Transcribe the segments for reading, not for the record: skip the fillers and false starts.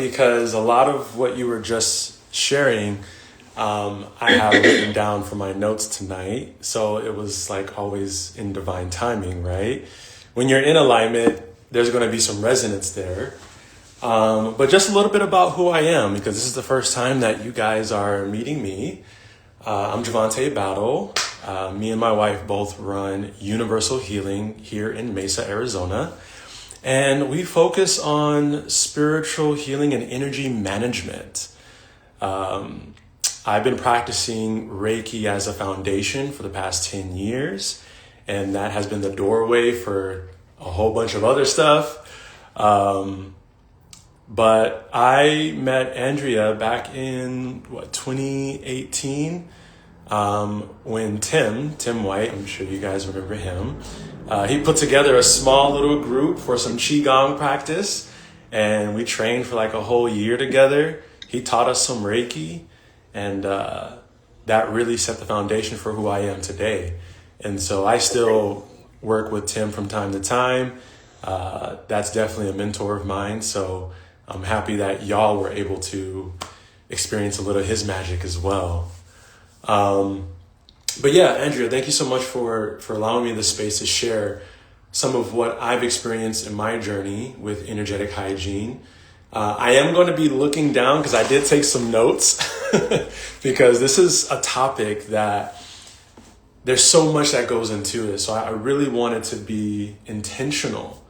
because a lot of what you were just sharing, I have written down for my notes tonight. So it was like always in divine timing, right? When you're in alignment, there's going to be some resonance there. But just a little bit about who I am, because this is the first time that you guys are meeting me. I'm Javante Battle. Me and my wife both run Universal Healing here in Mesa, Arizona. And we focus on spiritual healing and energy management. I've been practicing Reiki as a foundation for the past 10 years, and that has been the doorway for a whole bunch of other stuff. But I met Andrea back in 2018, when Tim White, I'm sure you guys remember him, he put together a small little group for some Qigong practice, and we trained for like a whole year together. He taught us some Reiki, and that really set the foundation for who I am today. And so I still work with Tim from time to time. That's definitely a mentor of mine. So I'm happy that y'all were able to experience a little of his magic as well. But yeah, Andrea, thank you so much for allowing me the space to share some of what I've experienced in my journey with energetic hygiene. I am going to be looking down because I did take some notes because this is a topic that there's so much that goes into it. So I really wanted to be intentional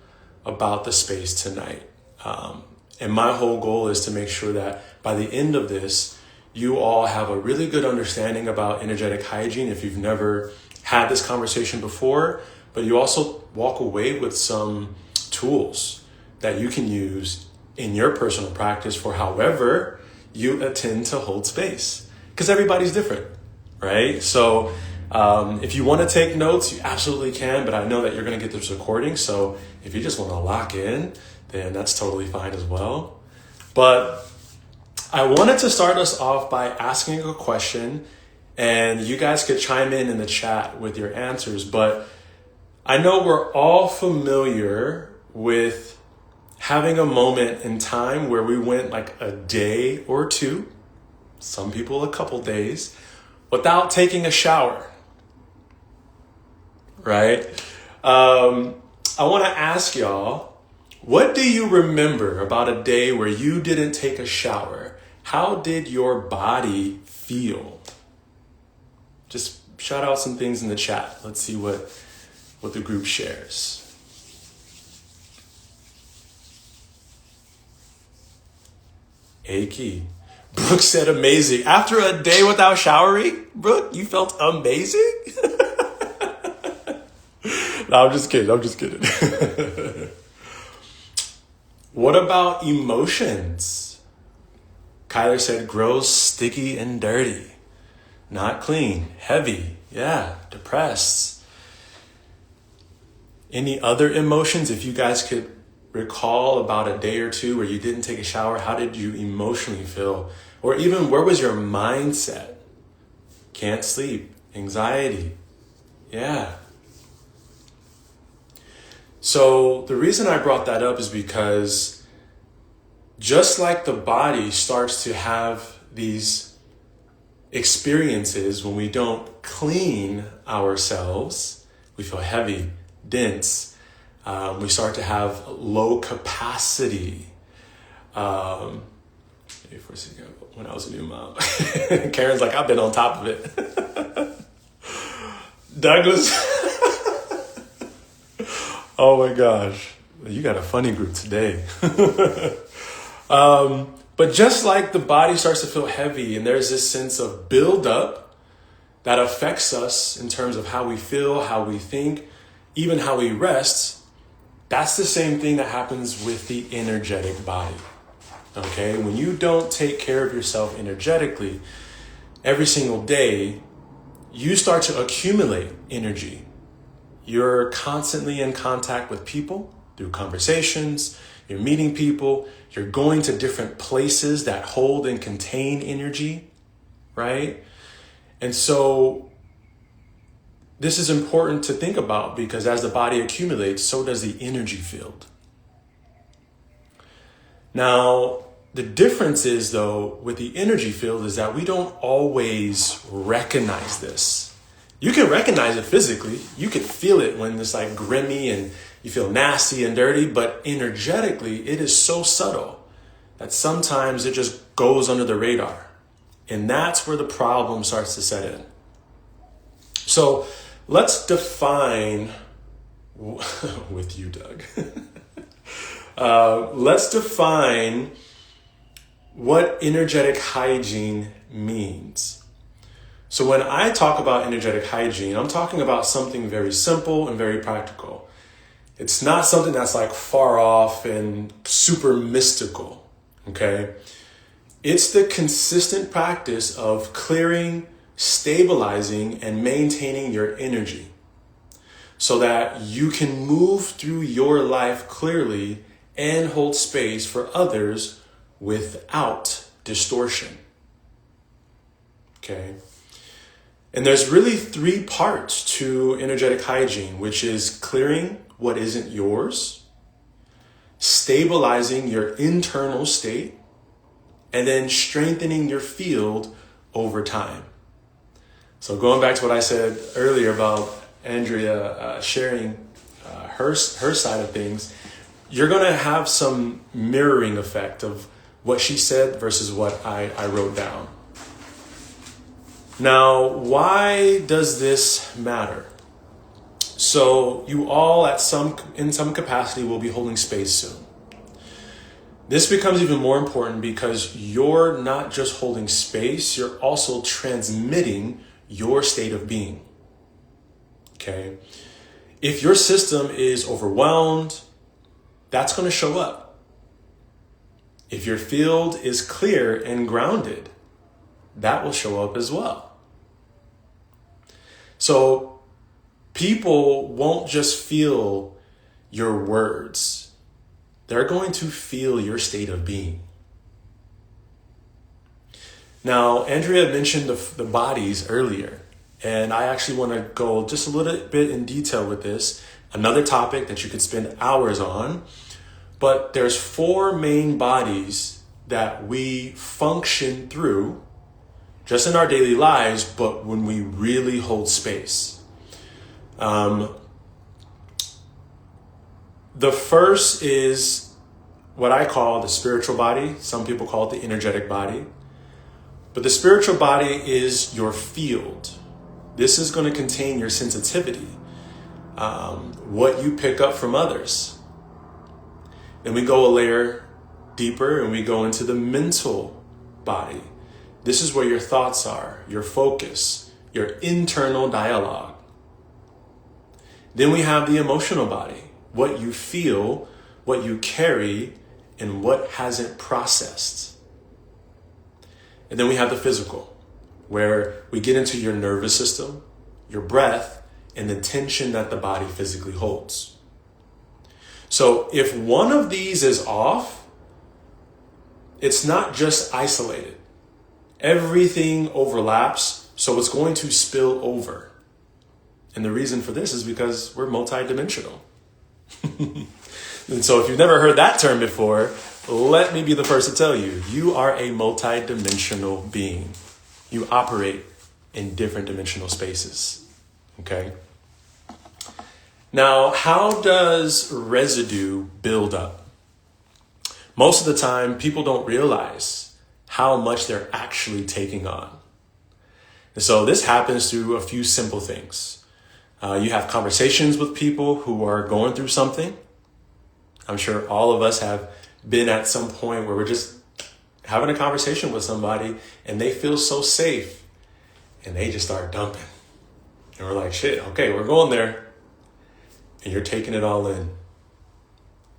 about the space tonight. And my whole goal is to make sure that by the end of this, you all have a really good understanding about energetic hygiene if you've never had this conversation before, but you also walk away with some tools that you can use in your personal practice for however you attend to hold space, because everybody's different, right? So if you want to take notes, you absolutely can, but I know that you're going to get this recording. So if you just want to lock in, then that's totally fine as well. But I wanted to start us off by asking a question, and you guys could chime in the chat with your answers. But I know we're all familiar with having a moment in time where we went like a day or two, some people a couple days, without taking a shower, right? I want to ask y'all, what do you remember about a day where you didn't take a shower? How did your body feel? Just shout out some things in the chat. Let's see what the group shares. Achy. Brooke said amazing. After a day without showering, Brooke, you felt amazing? No, I'm just kidding. What about emotions? Kyler said gross, sticky, and dirty. Not clean, heavy, yeah, depressed. Any other emotions? If you guys could recall about a day or two where you didn't take a shower, how did you emotionally feel? Or even where was your mindset? Can't sleep, anxiety, yeah. So the reason I brought that up is because just like the body starts to have these experiences when we don't clean ourselves, we feel heavy, dense, we start to have low capacity. When I was a new mom, Karen's like, I've been on top of it. Douglas, oh my gosh, you got a funny group today. But just like the body starts to feel heavy and there's this sense of buildup that affects us in terms of how we feel, how we think, even how we rest, that's the same thing that happens with the energetic body. Okay, when you don't take care of yourself energetically every single day, you start to accumulate energy. You're constantly in contact with people through conversations, you're meeting people, you're going to different places that hold and contain energy, right? And so this is important to think about because as the body accumulates, so does the energy field. Now, The difference is, though, with the energy field is that we don't always recognize this. You can recognize it physically. You can feel it when it's like grimy and you feel nasty and dirty, but energetically, it is so subtle that sometimes it just goes under the radar. And that's where the problem starts to set in. So let's define, with you, Doug, let's define what energetic hygiene means. So when I talk about energetic hygiene, I'm talking about something very simple and very practical. It's not something that's like far off and super mystical, okay? It's the consistent practice of clearing, stabilizing, and maintaining your energy so that you can move through your life clearly and hold space for others without distortion. Okay? And there's really 3 parts to energetic hygiene, which is clearing what isn't yours, stabilizing your internal state, and then strengthening your field over time. So going back to what I said earlier about Andrea sharing her side of things, you're going to have some mirroring effect of what she said versus what I wrote down. Now, why does this matter? So you all in some capacity will be holding space soon. This becomes even more important because you're not just holding space, you're also transmitting your state of being. Okay? If your system is overwhelmed, that's going to show up. If your field is clear and grounded, that will show up as well. So people won't just feel your words. They're going to feel your state of being. Now, Andrea mentioned the bodies earlier, and I actually want to go just a little bit in detail with this. Another topic that you could spend hours on, but there's 4 main bodies that we function through just in our daily lives, but when we really hold space. The first is what I call the spiritual body. Some people call it the energetic body. But the spiritual body is your field. This is going to contain your sensitivity, what you pick up from others. Then we go a layer deeper and we go into the mental body. This is where your thoughts are, your focus, your internal dialogue. Then we have the emotional body, what you feel, what you carry, and what hasn't processed. And then we have the physical, where we get into your nervous system, your breath, and the tension that the body physically holds. So if one of these is off, it's not just isolated. Everything overlaps, so it's going to spill over. And the reason for this is because we're multidimensional. And so if you've never heard that term before, let me be the first to tell you, you are a multidimensional being. You operate in different dimensional spaces, okay? Now, how does residue build up? Most of the time, people don't realize how much they're actually taking on. And so this happens through a few simple things. You have conversations with people who are going through something. I'm sure all of us have been at some point where we're just having a conversation with somebody and they feel so safe and they just start dumping. And we're like, shit, okay, we're going there. And you're taking it all in.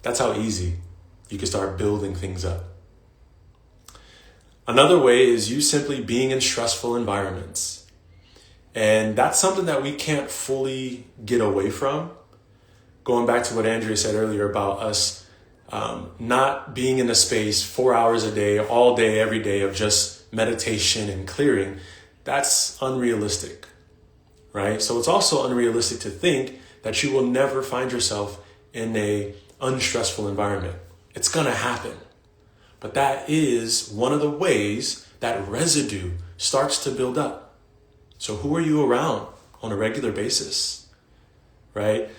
That's how easy you can start building things up. Another way is you simply being in stressful environments. And that's something that we can't fully get away from. Going back to what Andrea said earlier about us not being in a space 4 hours a day, all day, every day of just meditation and clearing, that's unrealistic, right? So it's also unrealistic to think that you will never find yourself in a unstressful environment. It's going to happen. But that is one of the ways that residue starts to build up. So who are you around on a regular basis, right?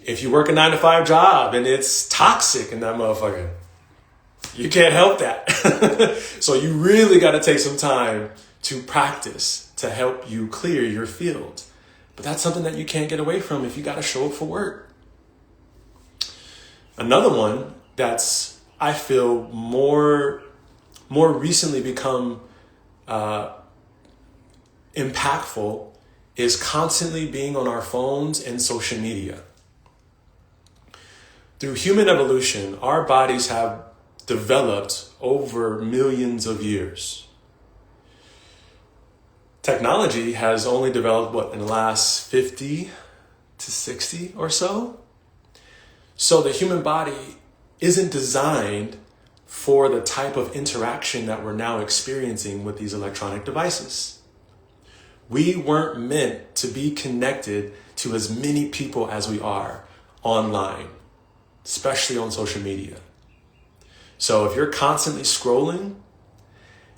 If you work a 9-to-5 job and it's toxic in that motherfucker, you can't help that. So you really got to take some time to practice to help you clear your field. But that's something that you can't get away from if you got to show up for work. Another one that's, I feel, more recently become impactful is constantly being on our phones and social media. Through human evolution, our bodies have developed over millions of years. Technology has only developed, in the last 50 to 60 or so? So the human body isn't designed for the type of interaction that we're now experiencing with these electronic devices. We weren't meant to be connected to as many people as we are online, especially on social media. So if you're constantly scrolling,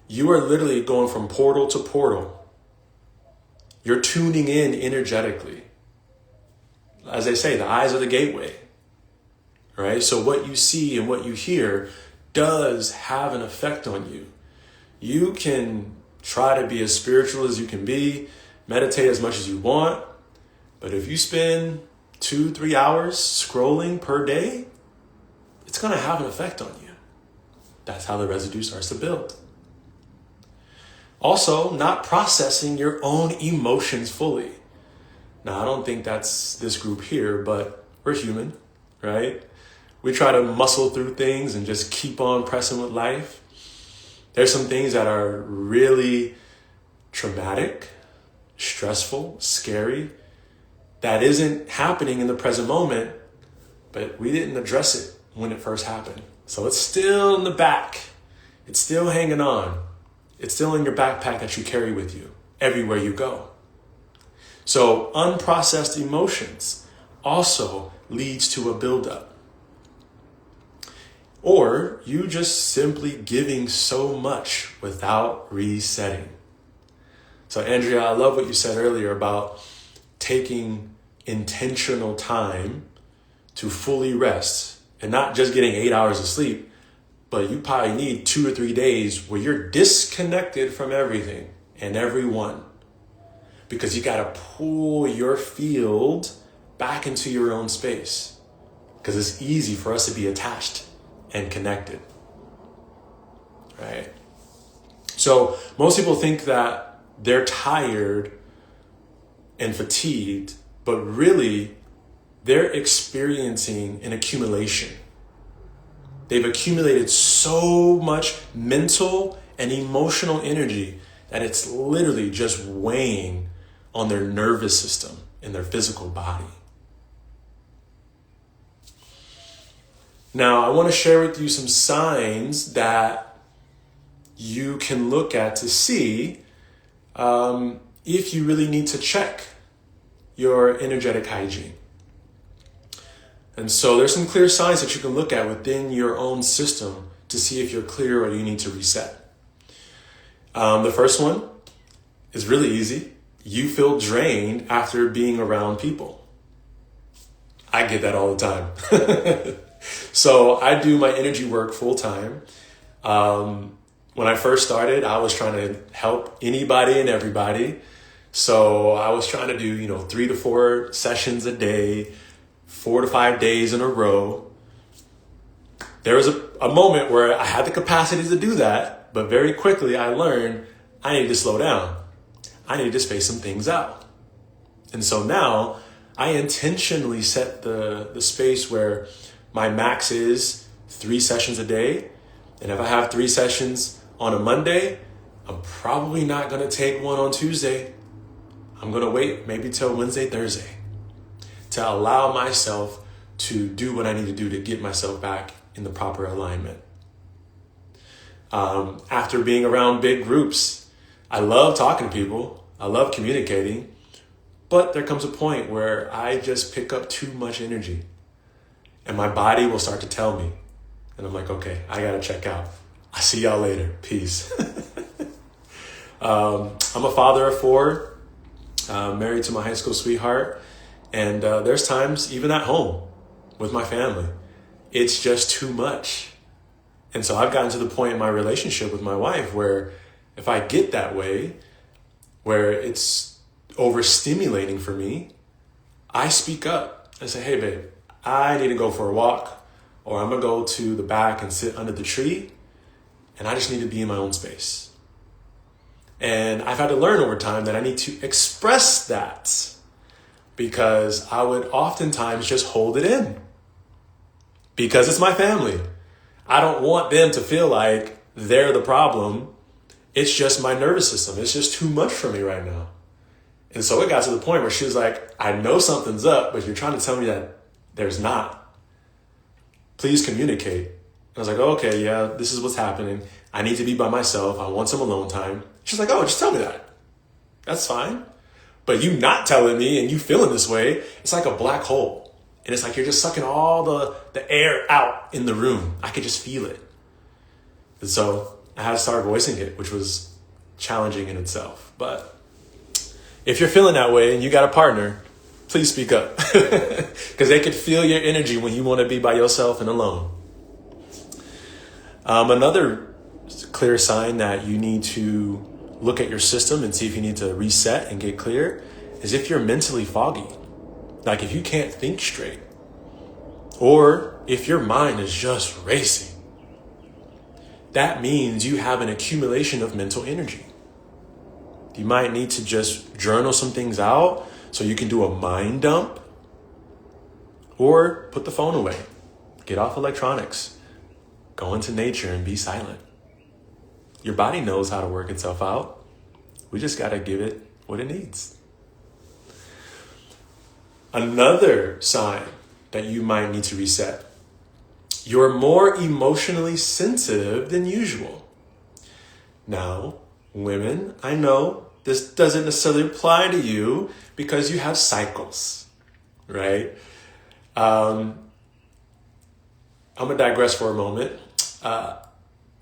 you are literally going from portal to portal. You're tuning in energetically. As they say, the eyes are the gateway, right? So what you see and what you hear does have an effect on you. You can try to be as spiritual as you can be, meditate as much as you want, but if you spend 2-3 hours scrolling per day, it's going to have an effect on you. That's how the residue starts to build. Also, not processing your own emotions fully. Now, I don't think that's this group here, but we're human, right? We try to muscle through things and just keep on pressing with life. There's some things that are really traumatic, stressful, scary, that isn't happening in the present moment, but we didn't address it when it first happened. So it's still in the back. It's still hanging on. It's still in your backpack that you carry with you everywhere you go. So unprocessed emotions also leads to a buildup. Or you just simply giving so much without resetting. So Andrea, I love what you said earlier about taking intentional time to fully rest and not just getting 8 hours of sleep, but you probably need 2 or 3 days where you're disconnected from everything and everyone, because you got to pull your field back into your own space, because it's easy for us to be attached and connected, right? So most people think that they're tired and fatigued, but really they're experiencing an accumulation. They've accumulated so much mental and emotional energy that it's literally just weighing on their nervous system and their physical body. Now, I want to share with you some signs that you can look at to see if you really need to check your energetic hygiene. And so there's some clear signs that you can look at within your own system to see if you're clear or you need to reset. The first one is really easy. You feel drained after being around people. I get that all the time. So I do my energy work full time. When I first started, I was trying to help anybody and everybody. So I was trying to do, 3 to 4 sessions a day, 4 to 5 days in a row. There was a moment where I had the capacity to do that, but very quickly I learned I needed to slow down. I needed to space some things out. And so now I intentionally set the space where my max is 3 sessions a day. And if I have 3 sessions on a Monday, I'm probably not going to take one on Tuesday. I'm going to wait maybe till Wednesday, Thursday to allow myself to do what I need to do to get myself back in the proper alignment. After being around big groups, I love talking to people. I love communicating. But there comes a point where I just pick up too much energy. And my body will start to tell me, And I'm like, okay, I gotta check out. I'll see y'all later. Peace. I'm a father of 4, married to my high school sweetheart. And there's times, even at home with my family, it's just too much. And so I've gotten to the point in my relationship with my wife where if I get that way, where it's overstimulating for me, I speak up. I say, hey, babe, I need to go for a walk, or I'm going to go to the back and sit under the tree, and I just need to be in my own space. And I've had to learn over time that I need to express that, because I would oftentimes just hold it in because it's my family. I don't want them to feel like they're the problem. It's just my nervous system. It's just too much for me right now. And so it got to the point where she was like, I know something's up, but you're trying to tell me that there's not. Please communicate. And I was like, oh, okay, yeah, this is what's happening. I need to be by myself. I want some alone time. She's like, oh, just tell me that. That's fine. But you not telling me and you feeling this way, it's like a black hole. And it's like you're just sucking all the air out in the room. I could just feel it. And so I had to start voicing it, which was challenging in itself. But if you're feeling that way and you got a partner, please speak up. Because they could feel your energy when you want to be by yourself and alone. Another clear sign that you need to look at your system and see if you need to reset and get clear is if you're mentally foggy. Like if you can't think straight, or if your mind is just racing, that means you have an accumulation of mental energy. You might need to just journal some things out so you can do a mind dump, or put the phone away, get off electronics, go into nature and be silent. Your body knows how to work itself out. We just got to give it what it needs. Another sign that you might need to reset. You're more emotionally sensitive than usual. Now, women, I know this doesn't necessarily apply to you because you have cycles, right? I'm going to digress for a moment.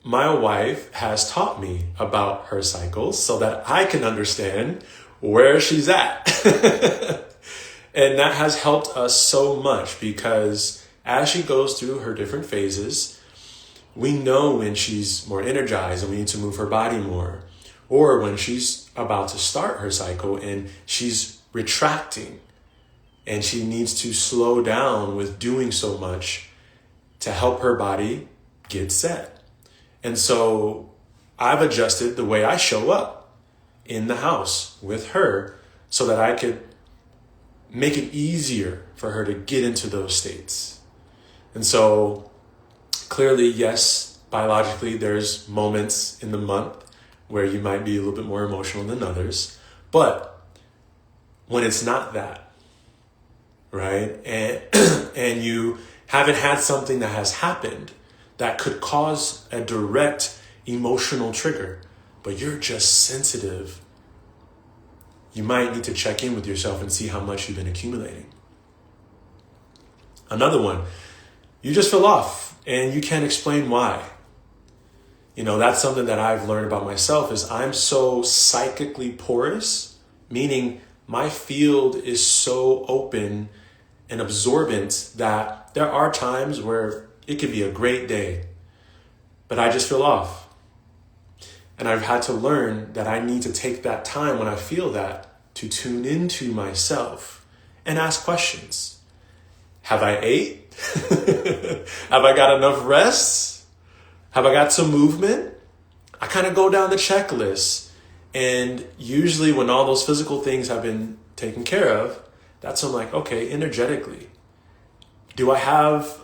My wife has taught me about her cycles so that I can understand where she's at. And that has helped us so much because as she goes through her different phases, we know when she's more energized and we need to move her body more, or when she's about to start her cycle and she's retracting and she needs to slow down with doing so much to help her body get set. And so I've adjusted the way I show up in the house with her so that I could make it easier for her to get into those states. And so clearly, yes, biologically, there's moments in the month where you might be a little bit more emotional than others. But when it's not that, right? And you haven't had something that has happened that could cause a direct emotional trigger, but you're just sensitive, you might need to check in with yourself and see how much you've been accumulating. Another one, you just feel off and you can't explain why. You know, that's something that I've learned about myself is I'm so psychically porous, meaning my field is so open and absorbent that there are times where it could be a great day, but I just feel off. And I've had to learn that I need to take that time when I feel that to tune into myself and ask questions. Have I ate? Have I got enough rest? Have I got some movement? I kind of go down the checklist. And usually when all those physical things have been taken care of, that's when I'm like, okay, energetically, do I have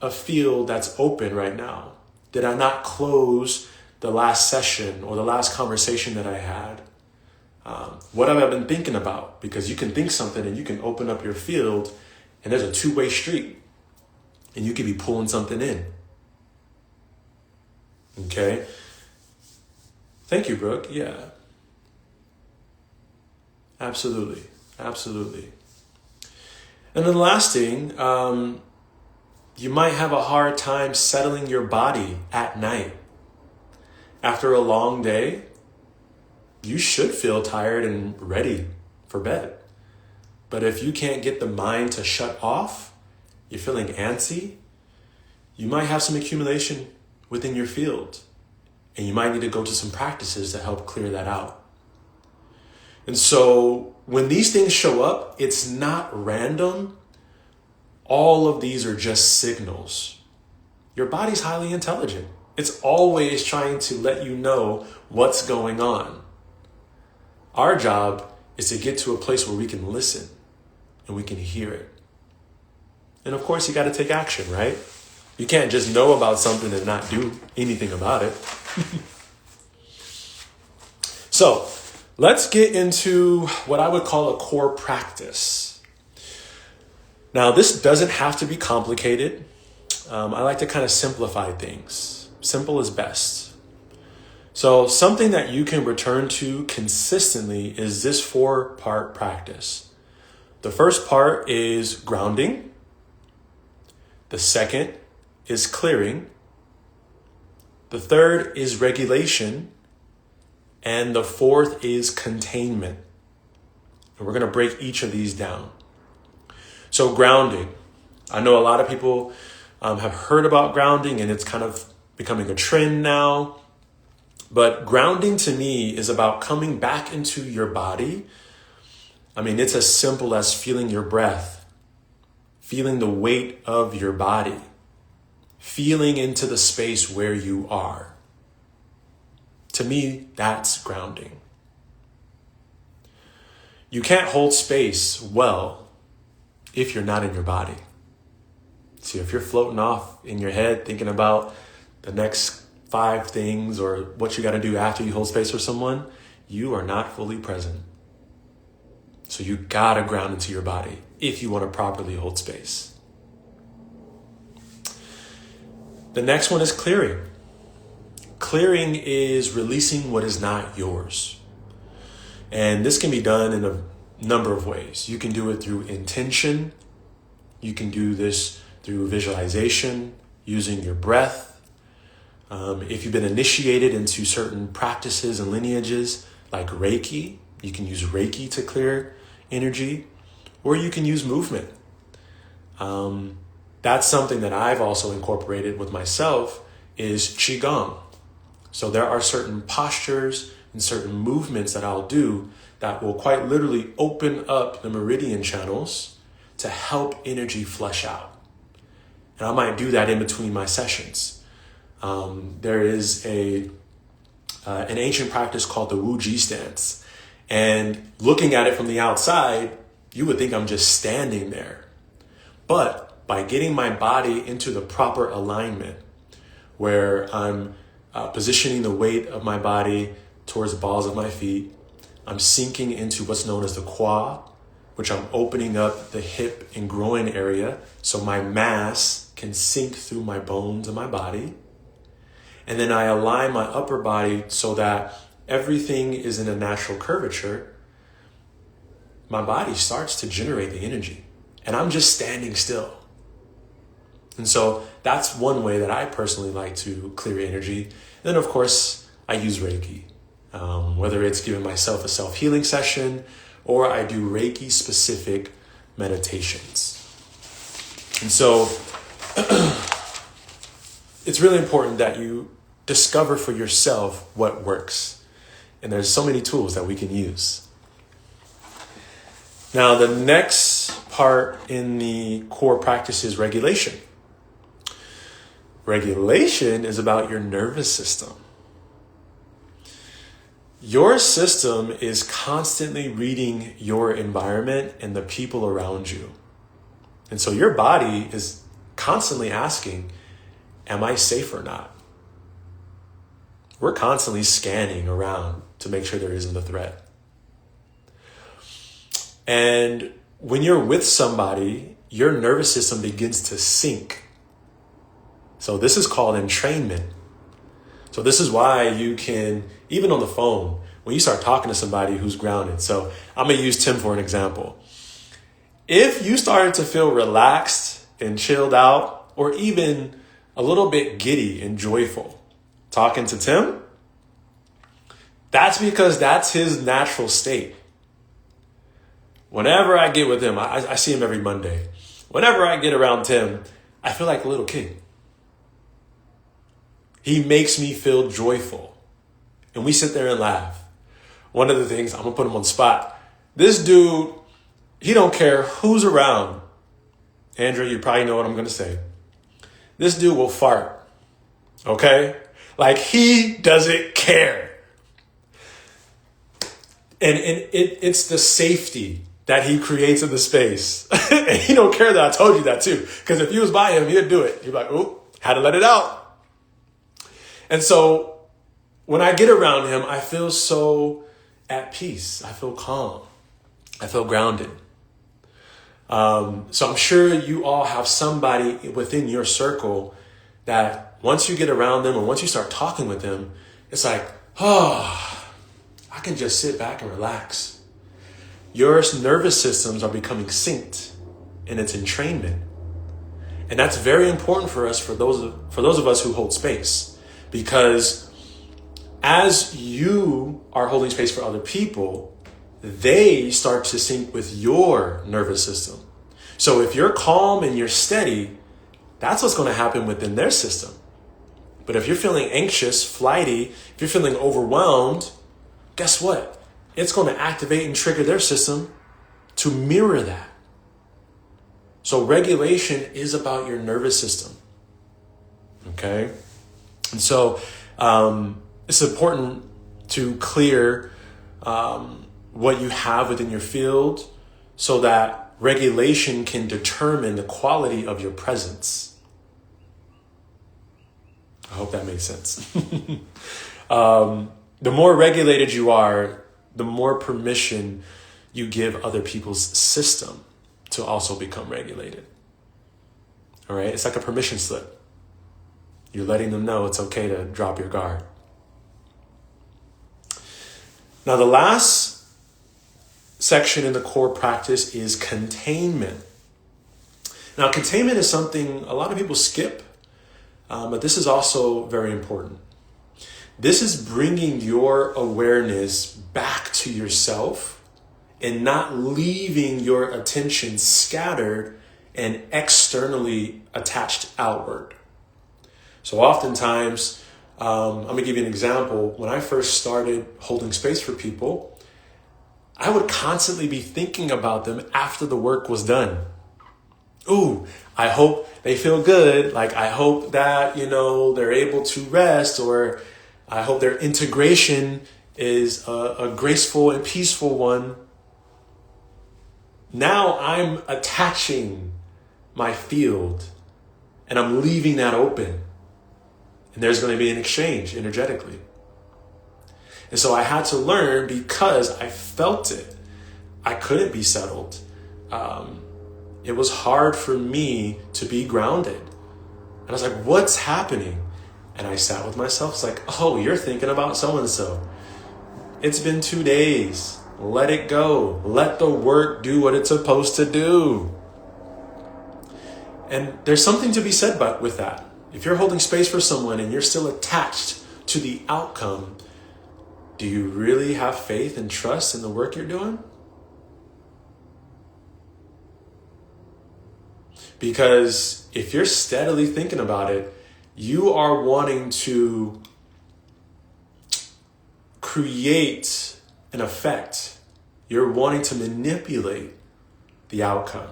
a field that's open right now? Did I not close the last session or the last conversation that I had? What have I been thinking about? Because you can think something and you can open up your field and there's a two-way street and you could be pulling something in. Okay. Thank you, Brooke. Yeah. Absolutely. Absolutely. And then the last thing, You might have a hard time settling your body at night. After a long day, you should feel tired and ready for bed. But if you can't get the mind to shut off, you're feeling antsy, you might have some accumulation within your field. And you might need to go to some practices to help clear that out. And so when these things show up, it's not random. All of these are just signals. Your body's highly intelligent. It's always trying to let you know what's going on. Our job is to get to a place where we can listen and we can hear it. And of course, you got to take action, right? You can't just know about something and not do anything about it. So let's get into what I would call a core practice. Now, this doesn't have to be complicated. I like to kind of simplify things. Simple is best. So something that you can return to consistently is this 4-part practice. The first part is grounding. The second is clearing. The third is regulation. And the fourth is containment. And we're going to break each of these down. So grounding. I know a lot of people have heard about grounding and it's kind of becoming a trend now. But grounding to me is about coming back into your body. I mean, it's as simple as feeling your breath, feeling the weight of your body, feeling into the space where you are. To me, that's grounding. You can't hold space well if you're not in your body. See, if you're floating off in your head thinking about the next 5 things or what you got to do after you hold space for someone, you are not fully present. So you got to ground into your body if you want to properly hold space. The next one is clearing. Clearing is releasing what is not yours. And this can be done in a number of ways. You can do it through intention. You can do this through visualization, using your breath. If you've been initiated into certain practices and lineages like Reiki, you can use Reiki to clear energy, or you can use movement. That's something that I've also incorporated with myself is Qigong. So there are certain postures and certain movements that I'll do that will quite literally open up the meridian channels to help energy flush out. And I might do that in between my sessions. There is an ancient practice called the Wu Ji stance. And looking at it from the outside, you would think I'm just standing there. But by getting my body into the proper alignment, where I'm positioning the weight of my body towards the balls of my feet, I'm sinking into what's known as the qua, which I'm opening up the hip and groin area so my mass can sink through my bones and my body. And then I align my upper body so that everything is in a natural curvature. My body starts to generate the energy and I'm just standing still. And so that's one way that I personally like to clear energy. And then of course I use Reiki, whether it's giving myself a self-healing session or I do Reiki specific meditations. And so it's really important that you discover for yourself what works. And there's so many tools that we can use. Now, the next part in the core practice is regulation. Regulation is about your nervous system. Your system is constantly reading your environment and the people around you. And so your body is constantly asking, am I safe or not? We're constantly scanning around to make sure there isn't a threat. And when you're with somebody, your nervous system begins to sync. So this is called entrainment. So this is why you can, even on the phone, when you start talking to somebody who's grounded. So I'm going to use Tim for an example. If you started to feel relaxed and chilled out or even a little bit giddy and joyful talking to Tim, that's because that's his natural state. Whenever I get with him, I see him every Monday. Whenever I get around Tim, I feel like a little kid. He makes me feel joyful. And we sit there and laugh. One of the things, I'm going to put him on the spot. This dude, he don't care who's around. Andrew, you probably know what I'm going to say. This dude will fart. Okay? Like, he doesn't care. And it's the safety that he creates in the space. And he don't care that I told you that too. Because if you was by him, he'd do it. He'd be like, oh, had to let it out. And so when I get around him, I feel so at peace. I feel calm. I feel grounded. So I'm sure you all have somebody within your circle that once you get around them and once you start talking with them, it's like, oh, I can just sit back and relax. Your nervous systems are becoming synced in its entrainment. And that's very important for us, for those of us who hold space. Because as you are holding space for other people, they start to sync with your nervous system. So if you're calm and you're steady, that's what's going to happen within their system. But if you're feeling anxious, flighty, if you're feeling overwhelmed, guess what? It's going to activate and trigger their system to mirror that. So regulation is about your nervous system. Okay? And so it's important to clear what you have within your field so that regulation can determine the quality of your presence. I hope that makes sense. The more regulated you are, the more permission you give other people's system to also become regulated. All right? It's like a permission slip. You're letting them know it's okay to drop your guard. Now, the last section in the core practice is containment. Now, containment is something a lot of people skip, but this is also very important. This is bringing your awareness back to yourself and not leaving your attention scattered and externally attached outward. So oftentimes, I'm going to give you an example. When I first started holding space for people, I would constantly be thinking about them after the work was done. Ooh, I hope they feel good. Like, I hope that, they're able to rest, or I hope their integration is a graceful and peaceful one. Now I'm attaching my field and I'm leaving that open. And there's going to be an exchange energetically. And so I had to learn, because I felt it. I couldn't be settled. It was hard for me to be grounded. And I was like, what's happening? And I sat with myself. It's like, oh, you're thinking about so-and-so. It's been 2 days. Let it go. Let the work do what it's supposed to do. And there's something to be said with that. If you're holding space for someone and you're still attached to the outcome, do you really have faith and trust in the work you're doing? Because if you're steadily thinking about it, you are wanting to create an effect. You're wanting to manipulate the outcome.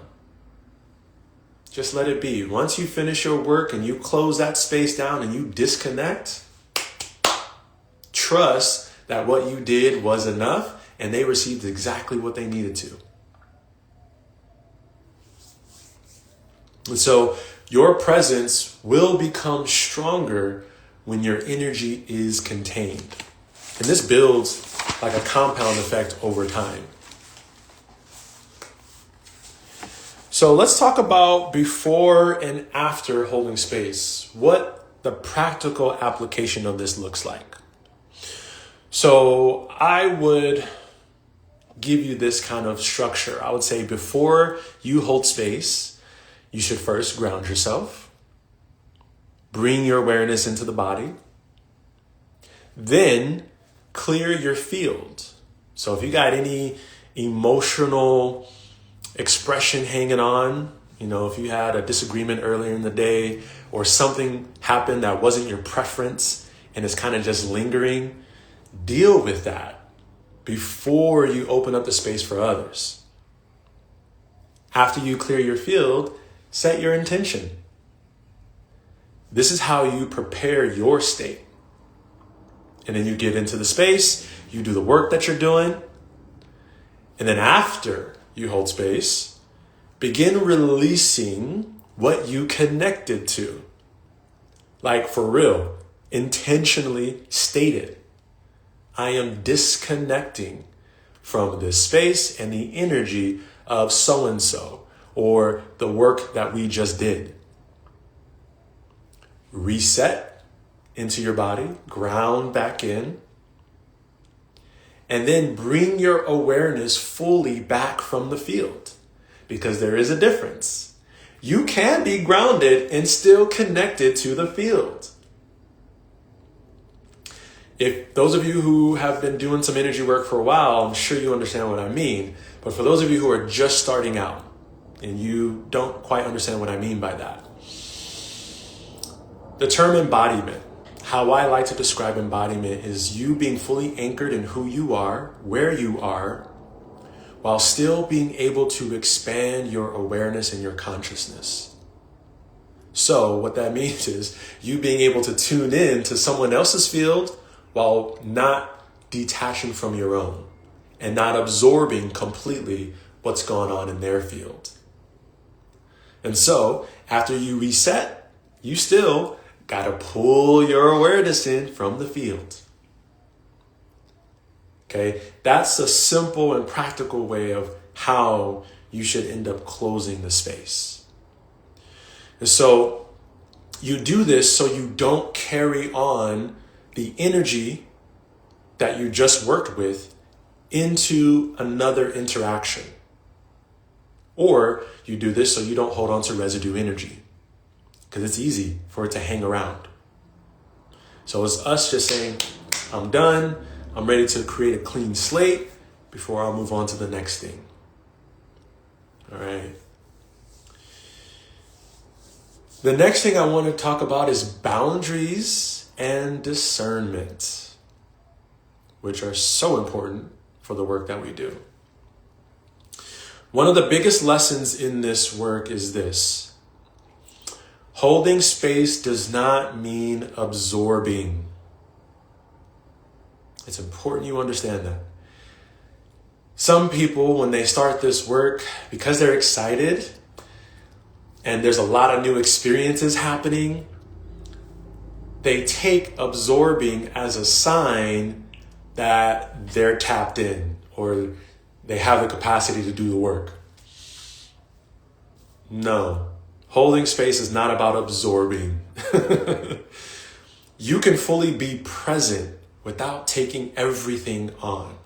Just let it be. Once you finish your work and you close that space down and you disconnect, trust that what you did was enough and they received exactly what they needed to. And so your presence will become stronger when your energy is contained. And this builds like a compound effect over time. So let's talk about before and after holding space, what the practical application of this looks like. So I would give you this kind of structure. I would say before you hold space, you should first ground yourself. Bring your awareness into the body. Then clear your field. So if you got any emotional expression hanging on, if you had a disagreement earlier in the day or something happened that wasn't your preference and it's kind of just lingering, deal with that before you open up the space for others. After you clear your field, set your intention. This is how you prepare your state. And then you get into the space, you do the work that you're doing. And then after you hold space, begin releasing what you connected to. Like for real, intentionally state it. I am disconnecting from this space and the energy of so-and-so or the work that we just did. Reset into your body, ground back in, and then bring your awareness fully back from the field, because there is a difference. You can be grounded and still connected to the field. If those of you who have been doing some energy work for a while, I'm sure you understand what I mean. But for those of you who are just starting out and you don't quite understand what I mean by that, the term embodiment, how I like to describe embodiment, is you being fully anchored in who you are, where you are, while still being able to expand your awareness and your consciousness. So what that means is you being able to tune in to someone else's field while not detaching from your own and not absorbing completely what's going on in their field. And so after you reset, you still got to pull your awareness in from the field. Okay, that's a simple and practical way of how you should end up closing the space. And so you do this so you don't carry on the energy that you just worked with into another interaction. Or you do this so you don't hold on to residue energy, because it's easy for it to hang around. So it's us just saying, I'm done. I'm ready to create a clean slate before I'll move on to the next thing. All right. The next thing I want to talk about is boundaries and discernment, which are so important for the work that we do. One of the biggest lessons in this work is this: holding space does not mean absorbing. It's important you understand that. Some people, when they start this work, because they're excited and there's a lot of new experiences happening, they take absorbing as a sign that they're tapped in or they have the capacity to do the work. No, holding space is not about absorbing. You can fully be present without taking everything on.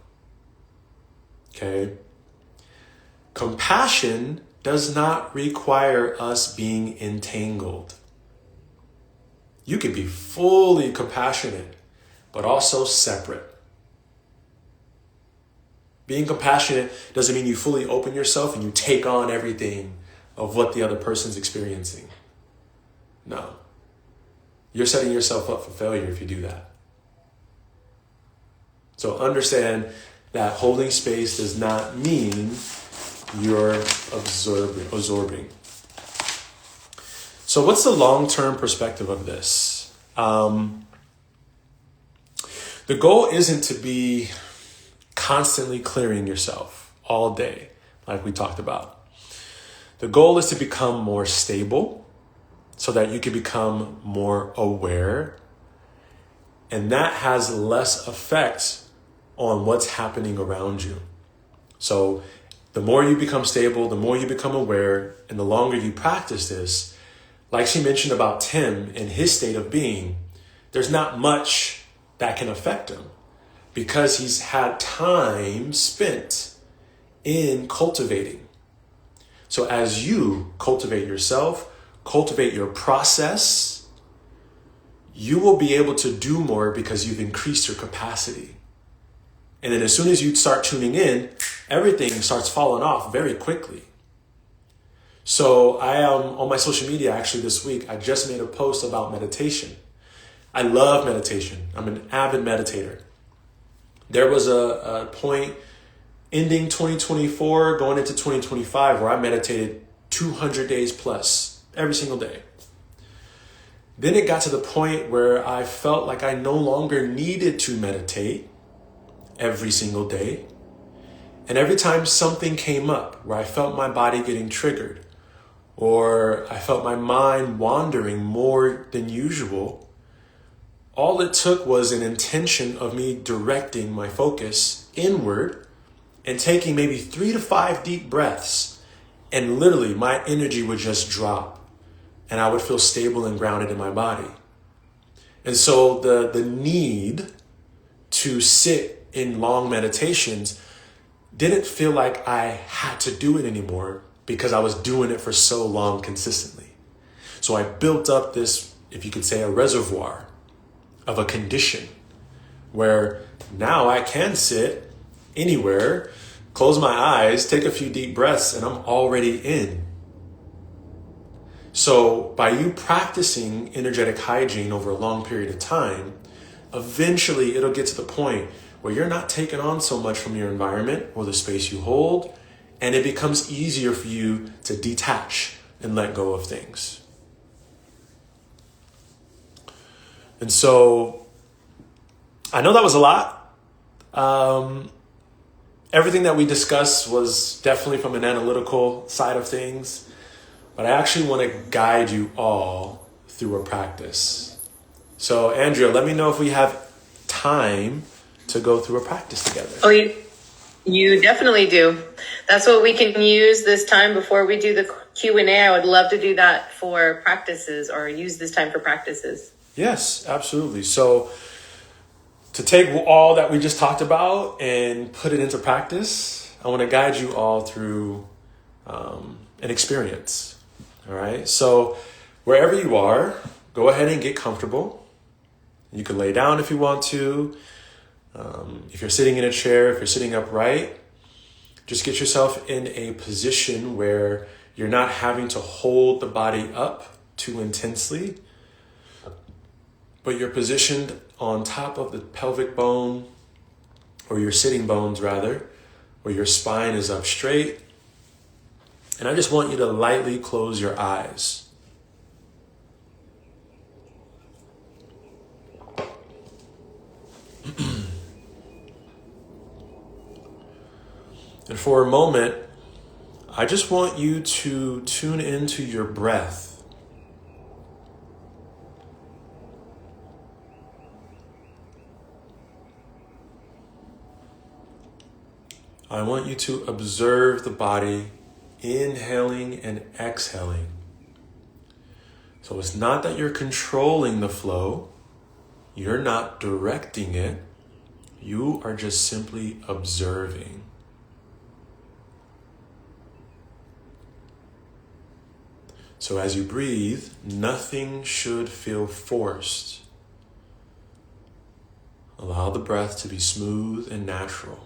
Okay? Compassion does not require us being entangled. You can be fully compassionate, but also separate. Being compassionate doesn't mean you fully open yourself and you take on everything of what the other person's experiencing. No. You're setting yourself up for failure if you do that. So understand that holding space does not mean you're absorbing. So what's the long-term perspective of this? The goal isn't to be constantly clearing yourself all day, like we talked about. The goal is to become more stable so that you can become more aware. And that has less effect on what's happening around you. So the more you become stable, the more you become aware, and the longer you practice this, like she mentioned about Tim and his state of being, there's not much that can affect him because he's had time spent in cultivating. So as you cultivate yourself, cultivate your process, you will be able to do more because you've increased your capacity. And then as soon as you start tuning in, everything starts falling off very quickly. So I on my social media actually this week, I just made a post about meditation. I love meditation. I'm an avid meditator. There was a point ending 2024, going into 2025, where I meditated 200 days plus every single day. Then it got to the point where I felt like I no longer needed to meditate every single day. And every time something came up where I felt my body getting triggered, or I felt my mind wandering more than usual, all it took was an intention of me directing my focus inward and taking maybe 3 to 5 deep breaths, and literally my energy would just drop and I would feel stable and grounded in my body. And so the need to sit in long meditations didn't feel like I had to do it anymore because I was doing it for so long consistently. So I built up this, if you could say, a reservoir of a condition where now I can sit anywhere, close my eyes, take a few deep breaths, and I'm already in. So by you practicing energetic hygiene over a long period of time, eventually it'll get to the point where you're not taking on so much from your environment or the space you hold, and it becomes easier for you to detach and let go of things. And so I know that was a lot. Everything that we discussed was definitely from an analytical side of things, but I actually want to guide you all through a practice. So Andrea, let me know if we have time to go through a practice together. Oh, you definitely do. That's what we can use this time before we do the Q&A. I would love to do that for practices, or use this time for practices. Yes, absolutely. So to take all that we just talked about and put it into practice, I want to guide you all through an experience. All right. So wherever you are, go ahead and get comfortable. You can lay down if you want to. If you're sitting in a chair, if you're sitting upright, just get yourself in a position where you're not having to hold the body up too intensely, but you're positioned on top of the pelvic bone, or your sitting bones rather, where your spine is up straight. And I just want you to lightly close your eyes. And for a moment, I just want you to tune into your breath. I want you to observe the body inhaling and exhaling. So it's not that you're controlling the flow. You're not directing it. You are just simply observing. So as you breathe, nothing should feel forced. Allow the breath to be smooth and natural.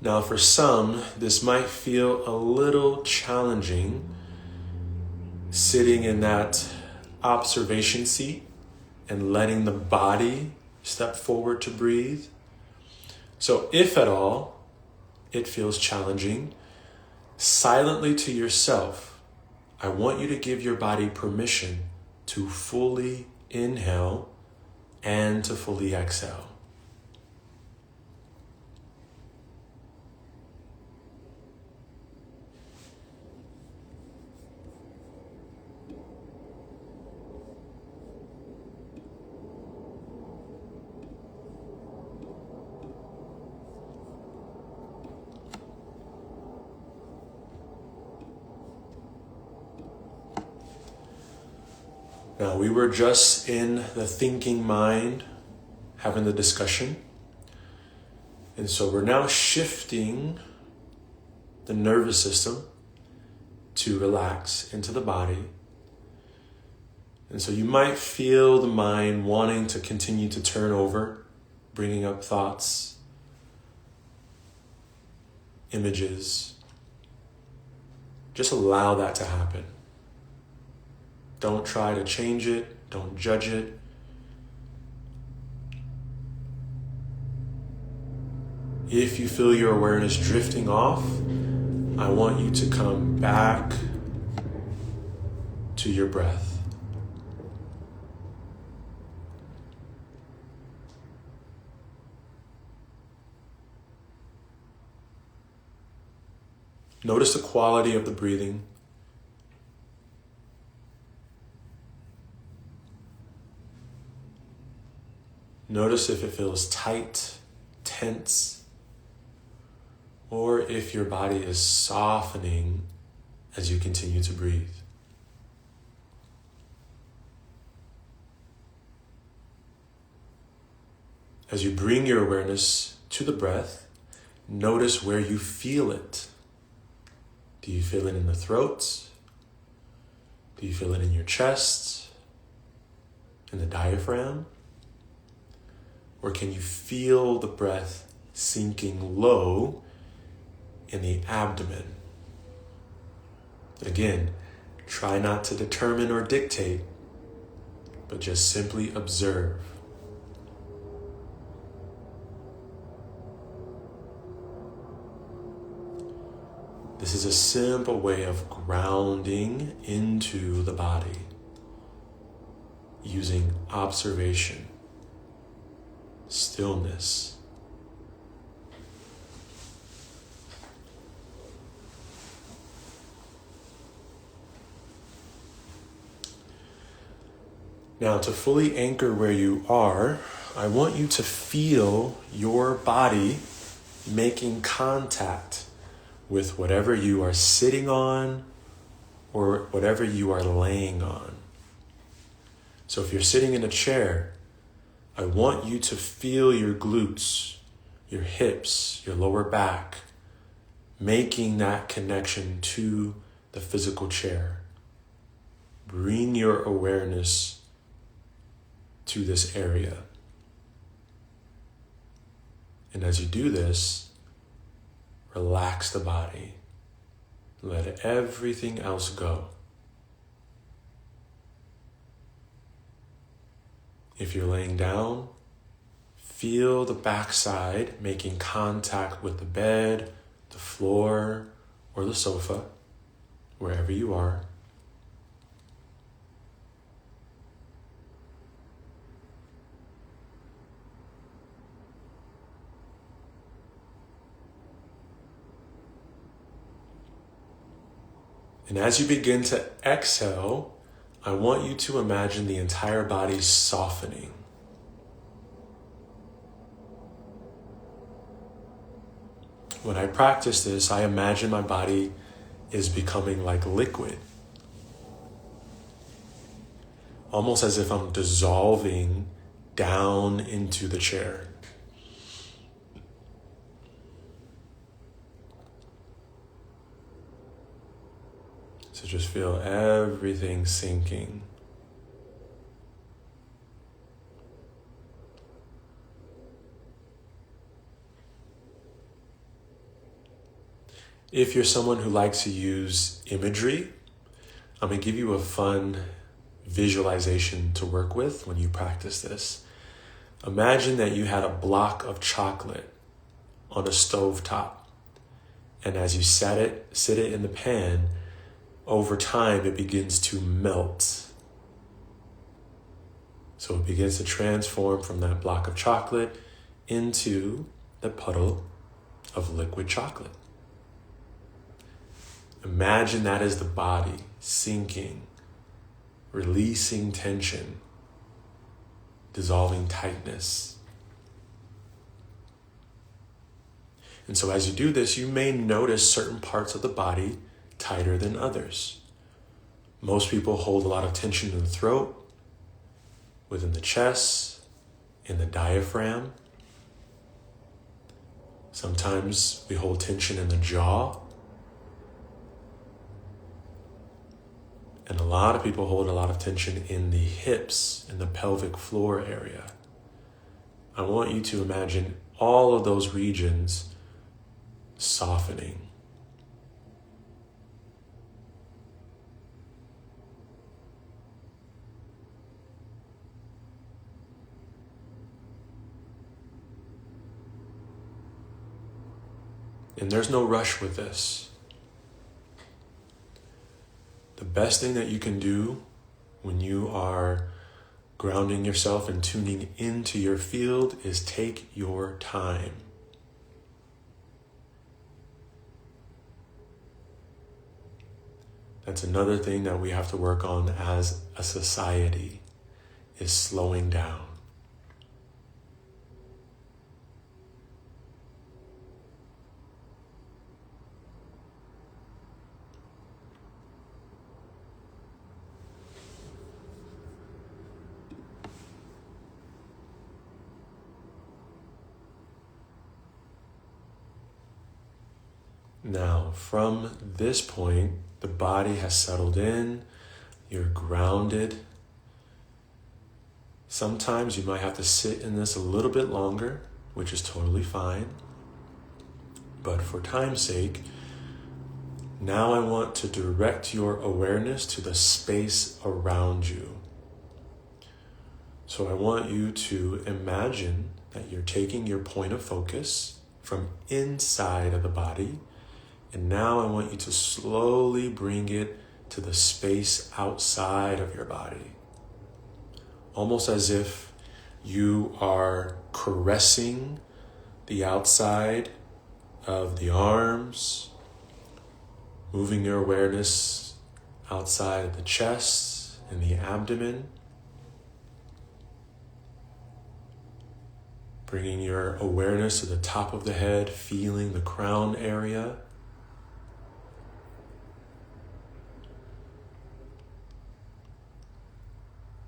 Now, for some, this might feel a little challenging, sitting in that observation seat and letting the body step forward to breathe. So if at all it feels challenging, silently to yourself, I want you to give your body permission to fully inhale and to fully exhale. Now, we were just in the thinking mind, having the discussion. And so we're now shifting the nervous system to relax into the body. And so you might feel the mind wanting to continue to turn over, bringing up thoughts, images. Just allow that to happen. Don't try to change it. Don't judge it. If you feel your awareness drifting off, I want you to come back to your breath. Notice the quality of the breathing. Notice if it feels tight, tense, or if your body is softening as you continue to breathe. As you bring your awareness to the breath, notice where you feel it. Do you feel it in the throat? Do you feel it in your chest? In the diaphragm? Or can you feel the breath sinking low in the abdomen? Again, try not to determine or dictate, but just simply observe. This is a simple way of grounding into the body using observation, stillness. Now, to fully anchor where you are, I want you to feel your body making contact with whatever you are sitting on or whatever you are laying on. So if you're sitting in a chair, I want you to feel your glutes, your hips, your lower back, making that connection to the physical chair. Bring your awareness to this area. And as you do this, relax the body. Let everything else go. If you're laying down, feel the backside making contact with the bed, the floor, or the sofa, wherever you are. And as you begin to exhale, I want you to imagine the entire body softening. When I practice this, I imagine my body is becoming like liquid. Almost as if I'm dissolving down into the chair. So just feel everything sinking. If you're someone who likes to use imagery, I'm going to give you a fun visualization to work with when you practice this. Imagine that you had a block of chocolate on a stove top, and as you sit it in the pan, over time, it begins to melt. So it begins to transform from that block of chocolate into the puddle of liquid chocolate. Imagine that is the body sinking, releasing tension, dissolving tightness. And so as you do this, you may notice certain parts of the body tighter than others. Most people hold a lot of tension in the throat, within the chest, in the diaphragm. Sometimes we hold tension in the jaw. And a lot of people hold a lot of tension in the hips, in the pelvic floor area. I want you to imagine all of those regions softening. And there's no rush with this. The best thing that you can do when you are grounding yourself and tuning into your field is take your time. That's another thing that we have to work on as a society, is slowing down. Now, from this point, the body has settled in, you're grounded. Sometimes you might have to sit in this a little bit longer, which is totally fine. But for time's sake, now I want to direct your awareness to the space around you. So I want you to imagine that you're taking your point of focus from inside of the body. And now I want you to slowly bring it to the space outside of your body. Almost as if you are caressing the outside of the arms, moving your awareness outside of the chest and the abdomen, bringing your awareness to the top of the head, feeling the crown area.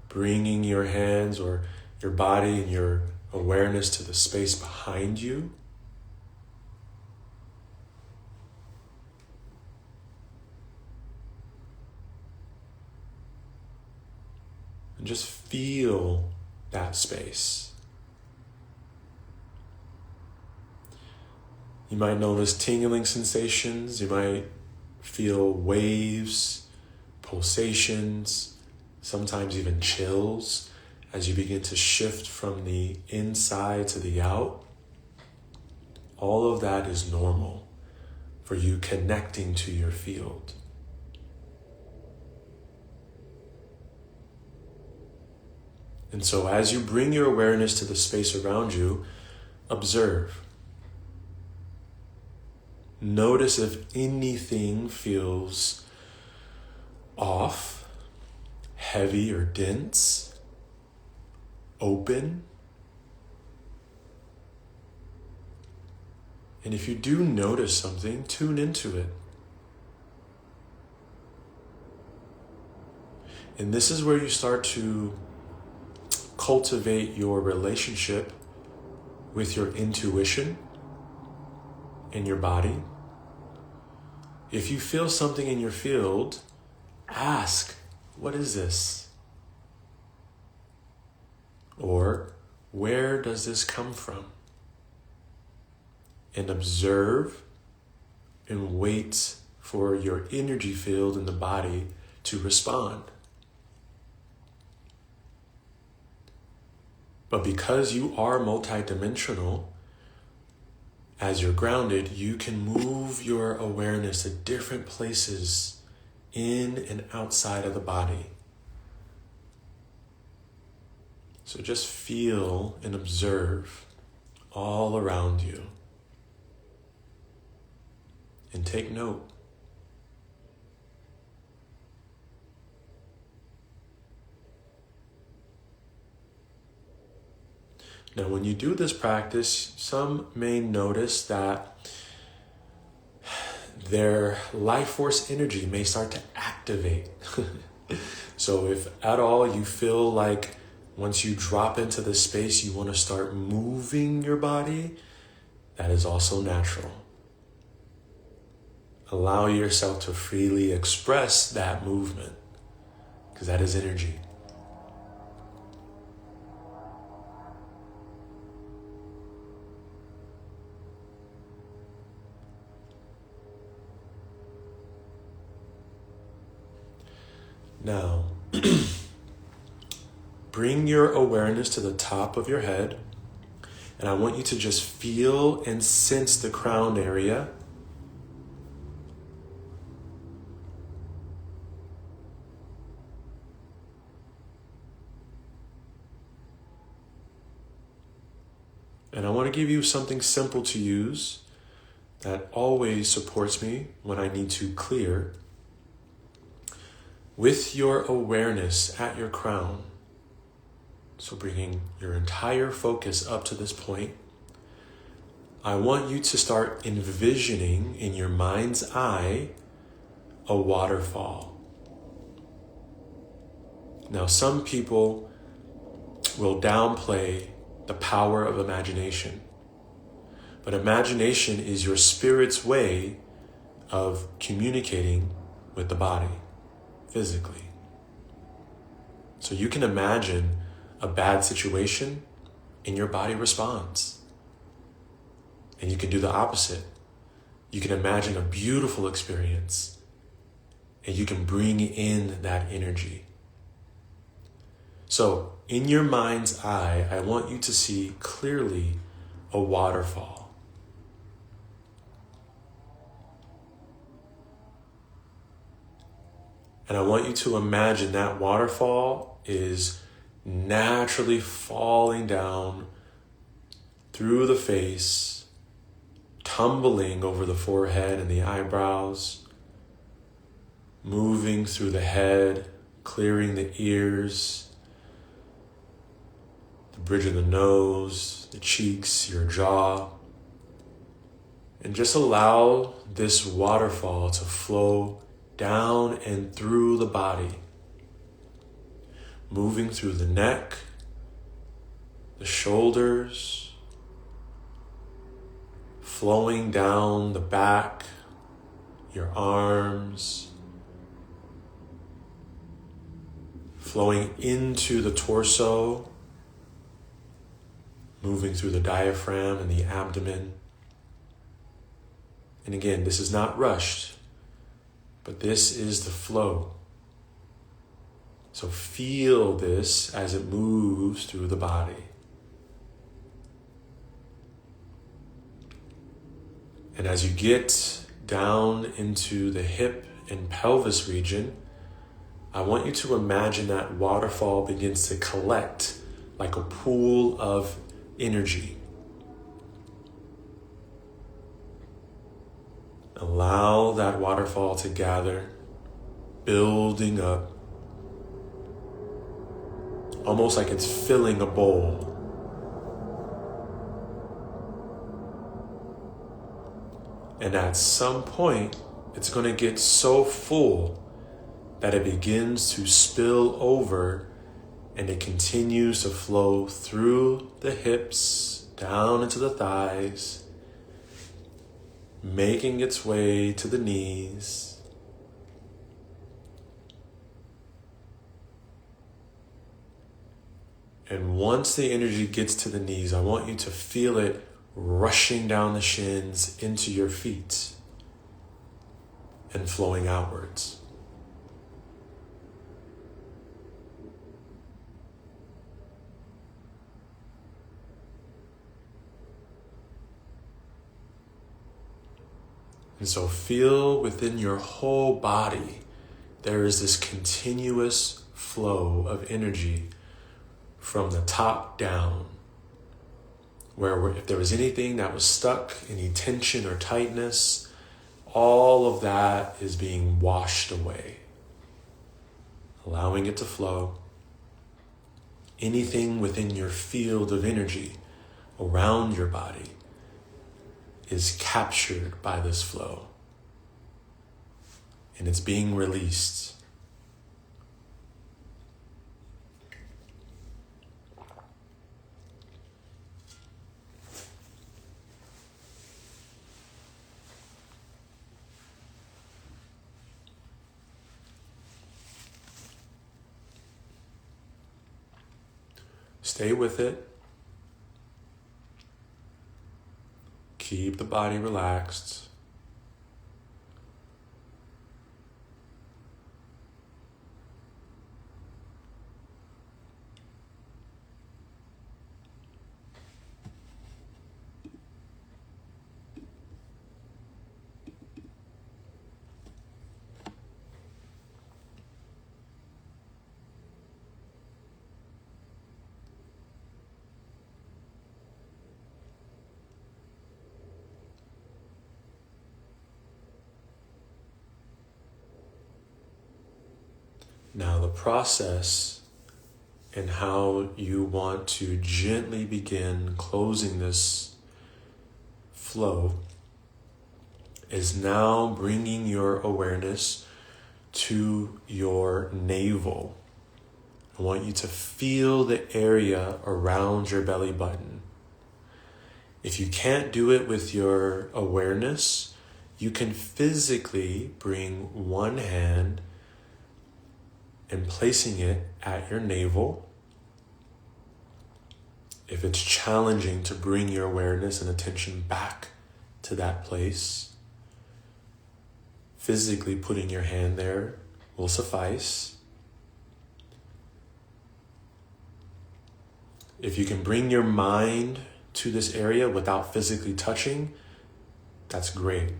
Bringing your hands or your body and your awareness to the space behind you. And just feel that space. You might notice tingling sensations. You might feel waves, pulsations, sometimes even chills as you begin to shift from the inside to the out. All of that is normal for you connecting to your field. And so as you bring your awareness to the space around you, observe. Notice if anything feels off, heavy or dense, open. And if you do notice something, tune into it. And this is where you start to cultivate your relationship with your intuition and your body. If you feel something in your field, ask, what is this? Or, where does this come from? And observe and wait for your energy field in the body to respond. But because you are multidimensional, as you're grounded, you can move your awareness to different places in and outside of the body. So just feel and observe all around you. And take note. Now, when you do this practice, some may notice that their life force energy may start to activate. So if at all you feel like Once you drop into this space, you want to start moving your body. That is also natural. Allow yourself to freely express that movement, because that is energy. Now, bring your awareness to the top of your head, and I want you to just feel and sense the crown area. And I want to give you something simple to use that always supports me when I need to clear. With your awareness at your crown, so bringing your entire focus up to this point, I want you to start envisioning in your mind's eye a waterfall. Now, some people will downplay the power of imagination, but imagination is your spirit's way of communicating with the body physically. So you can imagine a bad situation and your body responds. And you can do the opposite. You can imagine a beautiful experience and you can bring in that energy. So in your mind's eye, I want you to see clearly a waterfall. And I want you to imagine that waterfall is naturally falling down through the face, tumbling over the forehead and the eyebrows, moving through the head, clearing the ears, the bridge of the nose, the cheeks, your jaw. And just allow this waterfall to flow down and through the body, moving through the neck, the shoulders, flowing down the back, your arms, flowing into the torso, moving through the diaphragm and the abdomen. And again, this is not rushed, but this is the flow. So feel this as it moves through the body. And as you get down into the hip and pelvis region, I want you to imagine that waterfall begins to collect like a pool of energy. Allow that waterfall to gather, building up, almost like it's filling a bowl. And at some point, it's going to get so full that it begins to spill over and it continues to flow through the hips, down into the thighs, making its way to the knees. And once the energy gets to the knees, I want you to feel it rushing down the shins into your feet and flowing outwards. And so feel within your whole body, there is this continuous flow of energy from the top down, where if there was anything that was stuck, any tension or tightness, all of that is being washed away, allowing it to flow. Anything within your field of energy around your body is captured by this flow, and it's being released. Stay with it. Keep the body relaxed. Now the process and how you want to gently begin closing this flow is now bringing your awareness to your navel. I want you to feel the area around your belly button. If you can't do it with your awareness, you can physically bring one hand and placing it at your navel. If it's challenging to bring your awareness and attention back to that place, physically putting your hand there will suffice. If you can bring your mind to this area without physically touching, that's great.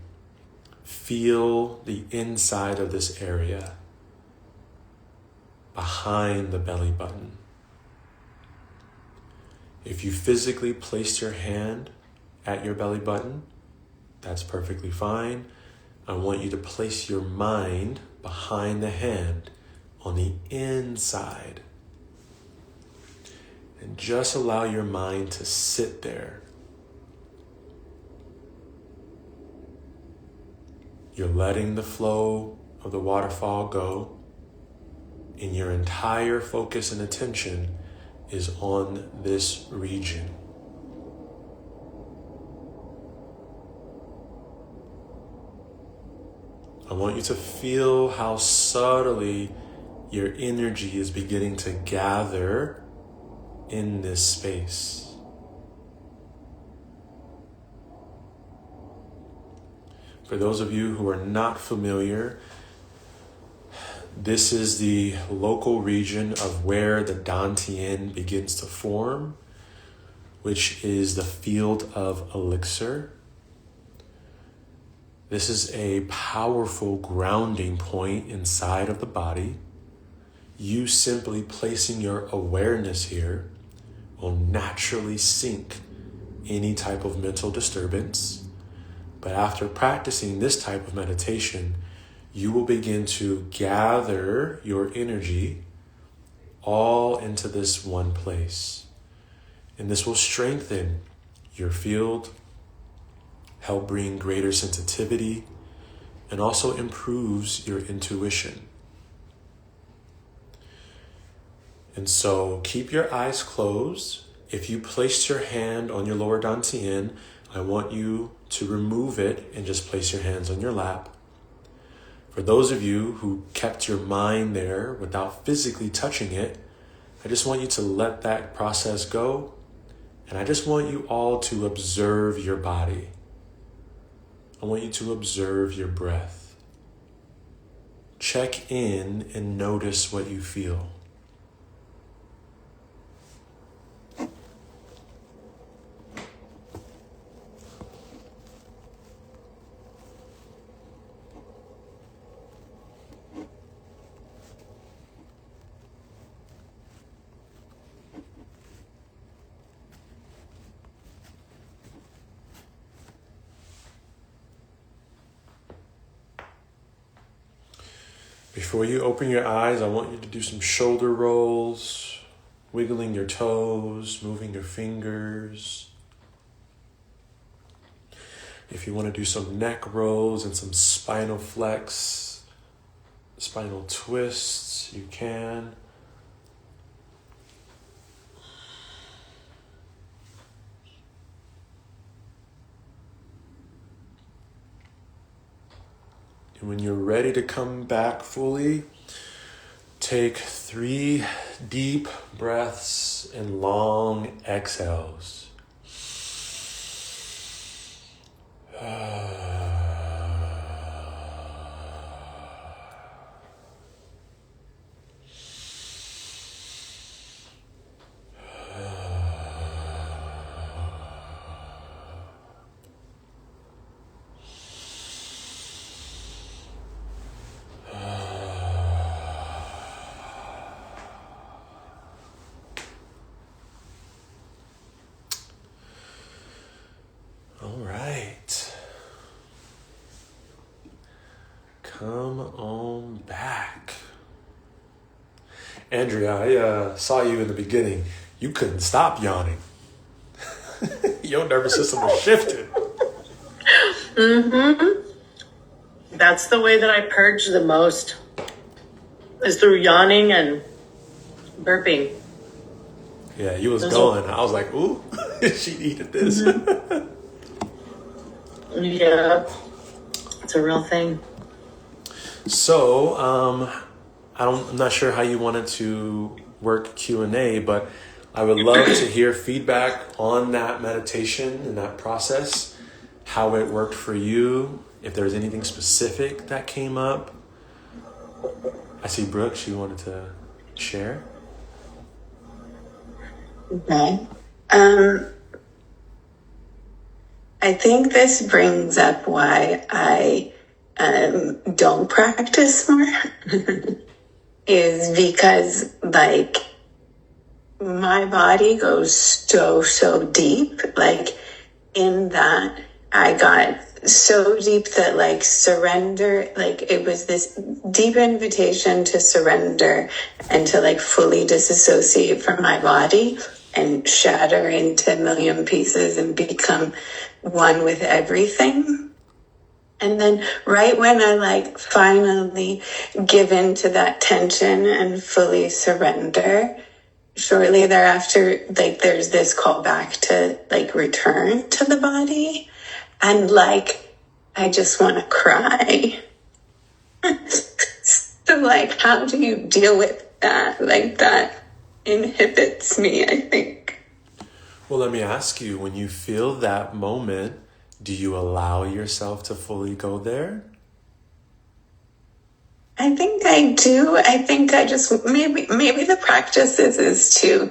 Feel the inside of this area behind the belly button. If you physically placed your hand at your belly button, that's perfectly fine. I want you to place your mind behind the hand on the inside. And just allow your mind to sit there. You're letting the flow of the waterfall go, and your entire focus and attention is on this region. I want you to feel how subtly your energy is beginning to gather in this space. For those of you who are not familiar, this is the local region of where the Dantian begins to form, which is the field of elixir. This is a powerful grounding point inside of the body. You simply placing your awareness here will naturally sink any type of mental disturbance. But after practicing this type of meditation, you will begin to gather your energy all into this one place. And this will strengthen your field, help bring greater sensitivity, and also improves your intuition. And so keep your eyes closed. If you placed your hand on your lower dantian, I want you to remove it and just place your hands on your lap. For those of you who kept your mind there without physically touching it, I just want you to let that process go. And I just want you all to observe your body. I want you to observe your breath. Check in and notice what you feel. Before you open your eyes, I want you to do some shoulder rolls, wiggling your toes, moving your fingers. If you want to do some neck rolls and some spinal flex, spinal twists, you can. And when you're ready to come back fully, take 3 deep breaths and long exhales. Come on back. Andrea, I saw you in the beginning. You couldn't stop yawning. Your nervous system was shifted. That's the way that I purge the most, is through yawning and burping. Yeah, you was going. I was like, ooh, she needed this. Yeah, it's a real thing. So, I'm not sure how you wanted to work Q&A, but I would love to hear feedback on that meditation and that process, how it worked for you, if there's anything specific that came up. I see Brooke, she wanted to share. Okay. I think this brings up why I don't practice more is because like my body goes so deep, like in that I got so deep that like surrender, like it was this deep invitation to surrender and to like fully disassociate from my body and shatter into a million pieces and become one with everything. And then right when I like finally give in to that tension and fully surrender, shortly thereafter, like there's this call back to like return to the body. And like, I just want to cry. So like, how do you deal with that? Like that inhibits me, I think. Well, let me ask you, when you feel that moment, do you allow yourself to fully go there? I think I do. I think I just, maybe the practice is to,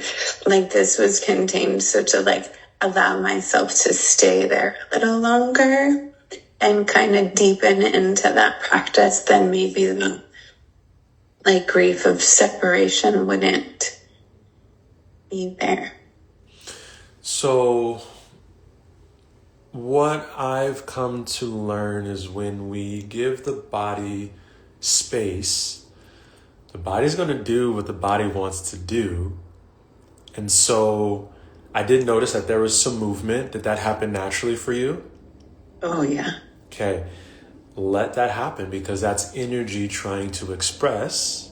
like this was contained, so to like allow myself to stay there a little longer and kind of deepen into that practice, then maybe the like grief of separation wouldn't be there. So what I've come to learn is when we give the body space, the body's going to do what the body wants to do. And so I did notice that there was some movement. Did that happen naturally for you? Oh, yeah. Okay. Let that happen because that's energy trying to express.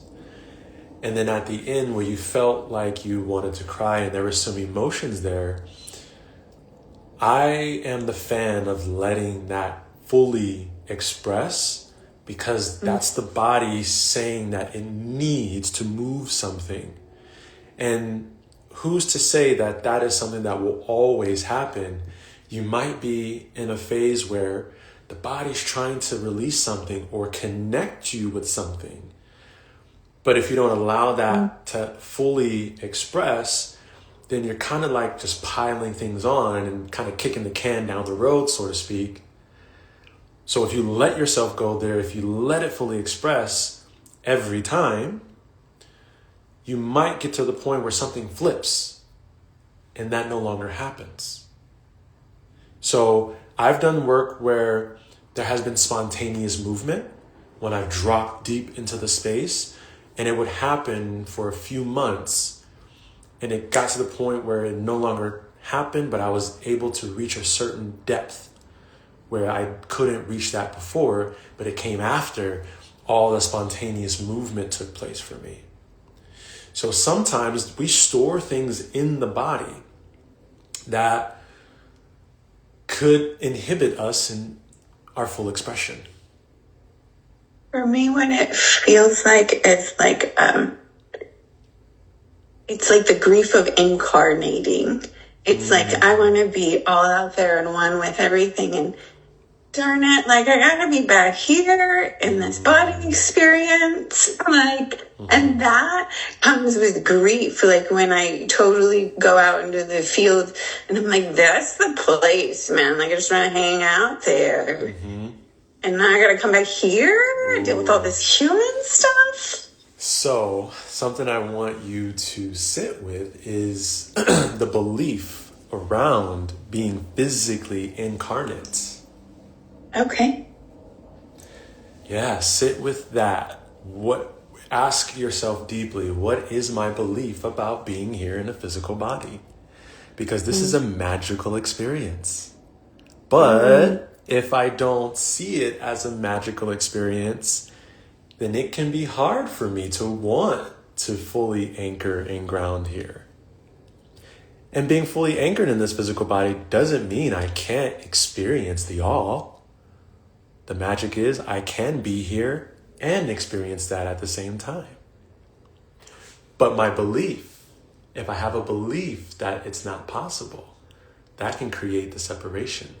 And then at the end where you felt like you wanted to cry and there were some emotions there, I am the fan of letting that fully express because that's the body saying that it needs to move something. And who's to say that that is something that will always happen? You might be in a phase where the body's trying to release something or connect you with something. But if you don't allow that to fully express, then you're kind of like just piling things on and kind of kicking the can down the road, so to speak. So if you let yourself go there, if you let it fully express every time, you might get to the point where something flips and that no longer happens. So I've done work where there has been spontaneous movement when I've dropped deep into the space, and it would happen for a few months. And it got to the point where it no longer happened, but I was able to reach a certain depth where I couldn't reach that before, but it came after all the spontaneous movement took place for me. So sometimes we store things in the body that could inhibit us in our full expression. For me, what it feels like is like, it's like the grief of incarnating. It's like, I want to be all out there and one with everything, and darn it, like I gotta be back here in this body experience. Like, and that comes with grief. Like when I totally go out into the field and I'm like, that's the place, man. Like I just want to hang out there. And now I gotta come back here and deal with all this human stuff. So, something I want you to sit with is the belief around being physically incarnate. Okay. Yeah, sit with that. Ask yourself deeply, what is my belief about being here in a physical body? Because this is a magical experience. But if I don't see it as a magical experience, then it can be hard for me to want to fully anchor and ground here. And being fully anchored in this physical body doesn't mean I can't experience the all. The magic is I can be here and experience that at the same time. But my belief, if I have a belief that it's not possible, that can create the separation.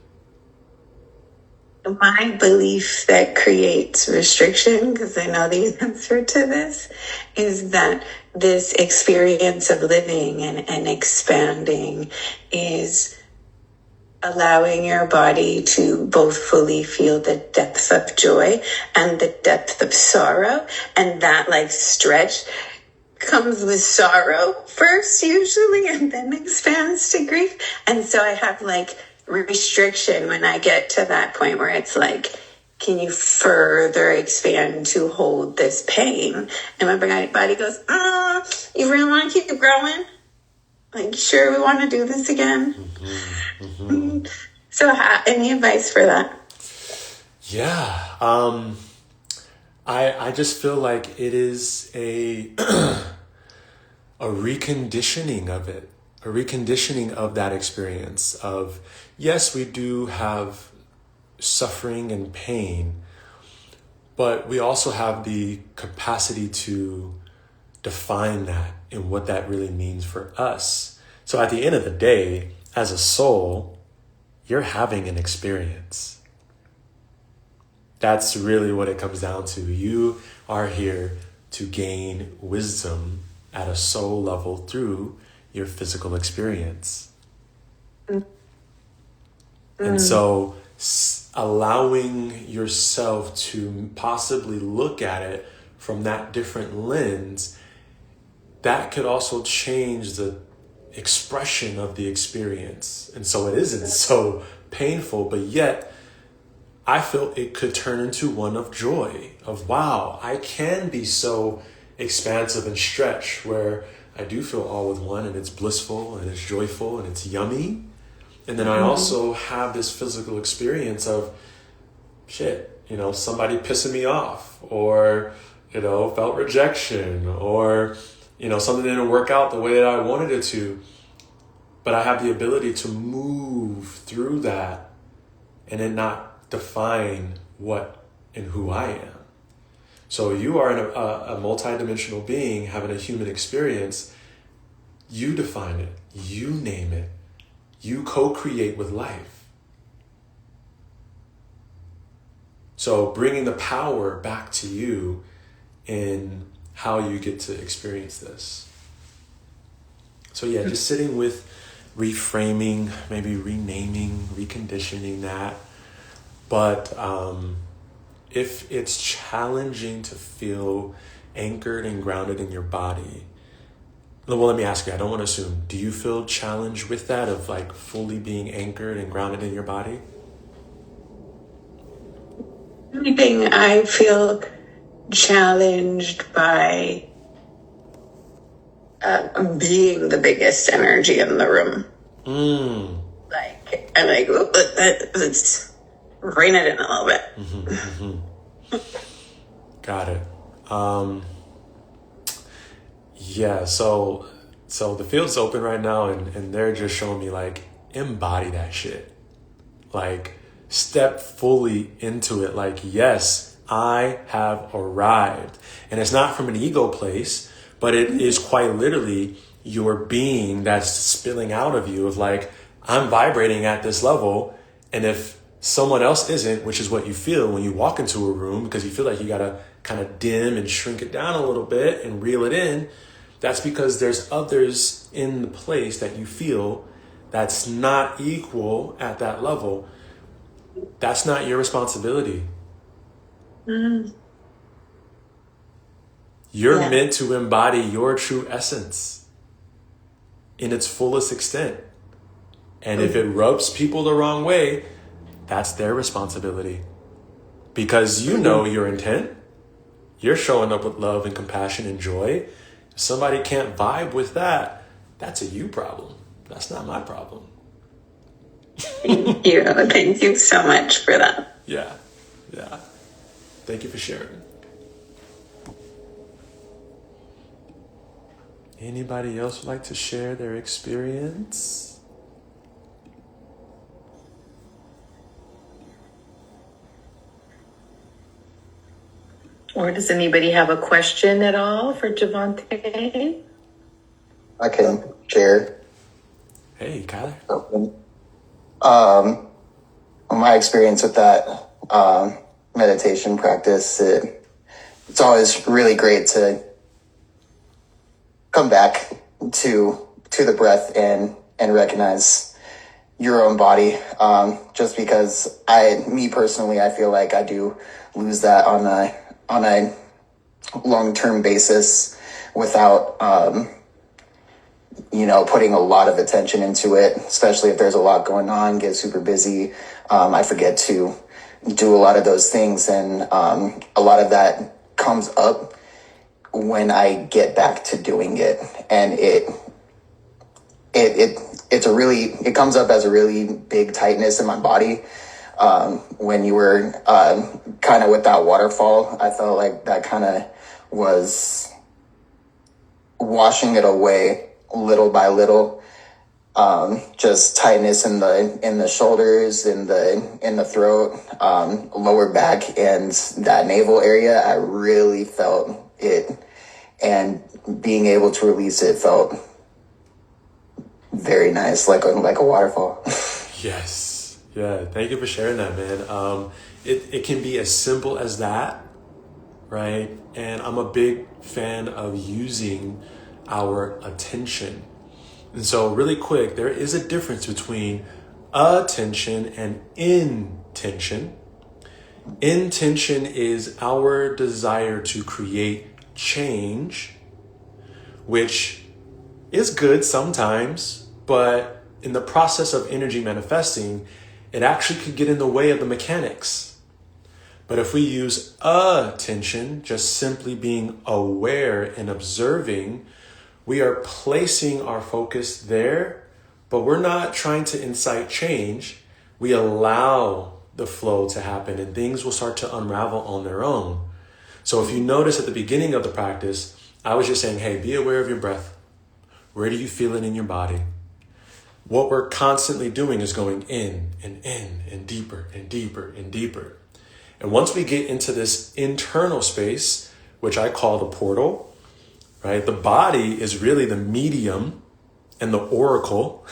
My belief that creates restriction, because I know the answer to this, is that this experience of living and expanding is allowing your body to both fully feel the depth of joy and the depth of sorrow. And that like stretch comes with sorrow first usually, and then expands to grief. And so I have like restriction when I get to that point where it's like, can you further expand to hold this pain? And my body goes, you really want to keep growing? Like, sure, we want to do this again. So any advice for that? Yeah. I just feel like it is a reconditioning of it. A reconditioning of that experience of, yes, we do have suffering and pain, but we also have the capacity to define that and what that really means for us. So at the end of the day, as a soul, you're having an experience. That's really what it comes down to. You are here to gain wisdom at a soul level through your physical experience. And so allowing yourself to possibly look at it from that different lens, that could also change the expression of the experience. And so it isn't so painful, but yet I feel it could turn into one of joy, of wow, I can be so expansive and stretch where I do feel all with one, and it's blissful and it's joyful and it's yummy. And then I also have this physical experience of shit, somebody pissing me off, or, felt rejection, or, something didn't work out the way that I wanted it to. But I have the ability to move through that and then not define what and who I am. So you are a multidimensional being having a human experience. You define it. You name it. You co-create with life. So bringing the power back to you in how you get to experience this. So yeah, just sitting with reframing, maybe renaming, reconditioning that. But if it's challenging to feel anchored and grounded in your body, well, let me ask you, I don't want to assume, do you feel challenged with that of like fully being anchored and grounded in your body? Anything I feel challenged by being the biggest energy in the room. Like, I'm like, let's rein it in a little bit. Got it. Yeah, so the field's open right now, and they're just showing me like, embody that shit. Like, step fully into it. Like, yes, I have arrived. And it's not from an ego place, but it is quite literally your being that's spilling out of you of like, I'm vibrating at this level. And if someone else isn't, which is what you feel when you walk into a room, because you feel like you got to kind of dim and shrink it down a little bit and reel it in, that's because there's others in the place that you feel that's not equal at that level. That's not your responsibility. You're meant to embody your true essence in its fullest extent. And if it rubs people the wrong way, that's their responsibility. Because you know your intent. You're showing up with love and compassion and joy. If somebody can't vibe with that, that's a you problem. That's not my problem. Thank you. Thank you so much for that. Yeah. Thank you for sharing. Anybody else would like to share their experience? Or does anybody have a question at all for Javante? I can share. Hey, Kyler. My experience with that meditation practice, it's always really great to come back to the breath and recognize your own body. Just because me personally, I feel like I do lose that on a long-term basis without, putting a lot of attention into it, especially if there's a lot going on, get super busy. I forget to do a lot of those things. And a lot of that comes up when I get back to doing it. And it comes up as a really big tightness in my body. When you were kind of with that waterfall, I felt like that kind of was washing it away little by little. Just tightness in the shoulders, in the throat, lower back, and that navel area. I really felt it, and being able to release it felt very nice, like a waterfall. Yes. Yeah. Thank you for sharing that, man. It can be as simple as that, right? And I'm a big fan of using our attention. And so really quick, there is a difference between attention and intention. Intention is our desire to create change, which is good sometimes, but in the process of energy manifesting, it actually could get in the way of the mechanics. But if we use attention, just simply being aware and observing, we are placing our focus there, but we're not trying to incite change. We allow the flow to happen and things will start to unravel on their own. So if you notice at the beginning of the practice, I was just saying, hey, be aware of your breath. Where do you feel it in your body? What we're constantly doing is going in and deeper and deeper and deeper. And once we get into this internal space, which I call the portal, right? The body is really the medium and the oracle.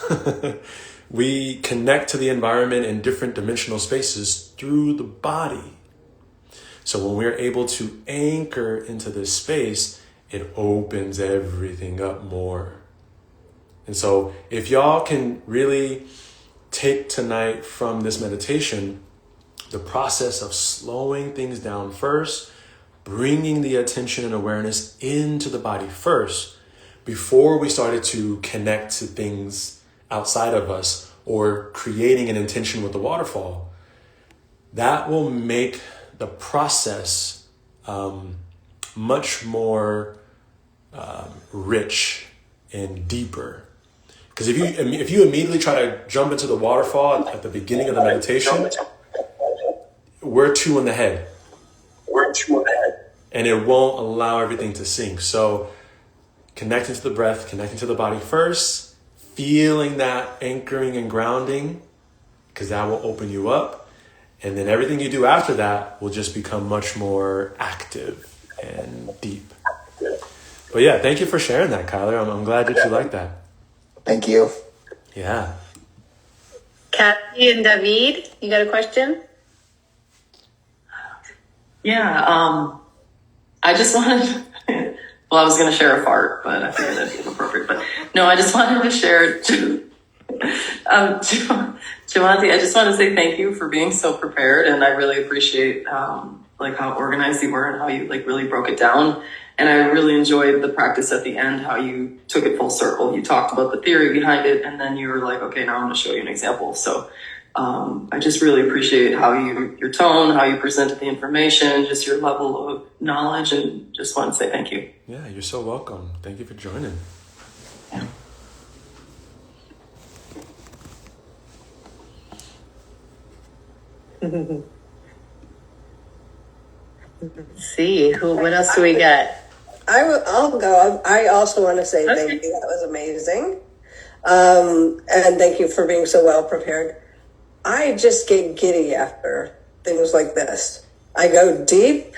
We connect to the environment in different dimensional spaces through the body. So when we're able to anchor into this space, it opens everything up more. And so if y'all can really take tonight from this meditation, the process of slowing things down first, bringing the attention and awareness into the body first, before we started to connect to things outside of us or creating an intention with the waterfall, that will make the process much more rich and deeper. Because if you immediately try to jump into the waterfall at the beginning of the meditation, we're two in the head. And it won't allow everything to sink. So connecting to the breath, connecting to the body first, feeling that anchoring and grounding, because that will open you up. And then everything you do after that will just become much more active and deep. But yeah, thank you for sharing that, Kyler. I'm glad that you like that. Thank you. Yeah. Kathy and David, you got a question? Yeah, I just wanted, well, I was going to share a fart, but I figured that'd be inappropriate. But no, I just wanted to share, Javanti, I just want to say thank you for being so prepared. And I really appreciate, like how organized you were and how you like really broke it down. And I really enjoyed the practice at the end, how you took it full circle. You talked about the theory behind it, and then you were like, okay, now I'm going to show you an example. So I just really appreciate how your tone, how you presented the information, just your level of knowledge, and just want to say thank you. Yeah, you're so welcome. Thank you for joining. Yeah. Let's see, what else do we got? I'll go. I also want to say Okay. thank you. That was amazing. And thank you for being so well prepared. I just get giddy after things like this. I go deep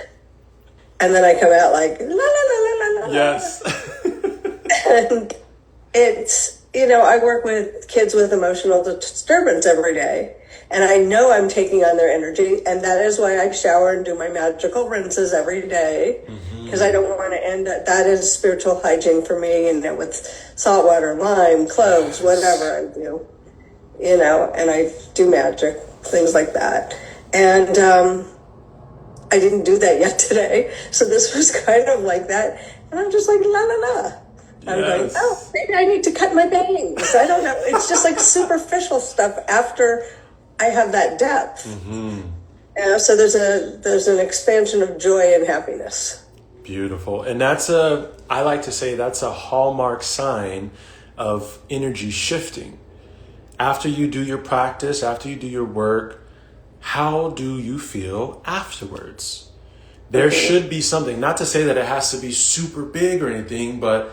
and then I come out like, la, la, la, la, la, la. Yes. And it's, I work with kids with emotional disturbance every day. And I know I'm taking on their energy. And that is why I shower and do my magical rinses every day. Because I don't want to end up, that is spiritual hygiene for me. And then with salt water, lime, cloves, whatever I do, and I do magic, things like that. And I didn't do that yet today. So this was kind of like that. And I'm just like, la, la, la. I'm going, oh, maybe I need to cut my bangs. I don't know. It's just like superficial stuff after I have that depth. So there's an expansion of joy and happiness. Beautiful. And I like to say that's a hallmark sign of energy shifting. After you do your practice, after you do your work, how do you feel afterwards? There should be something, not to say that it has to be super big or anything, but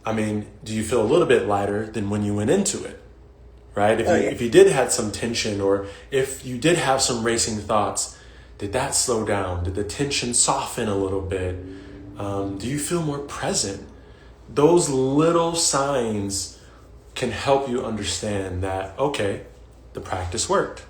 I mean, do you feel a little bit lighter than when you went into it? Right? If you did have some tension, or if you did have some racing thoughts, did that slow down? Did the tension soften a little bit? Do you feel more present? Those little signs can help you understand that, okay, the practice worked.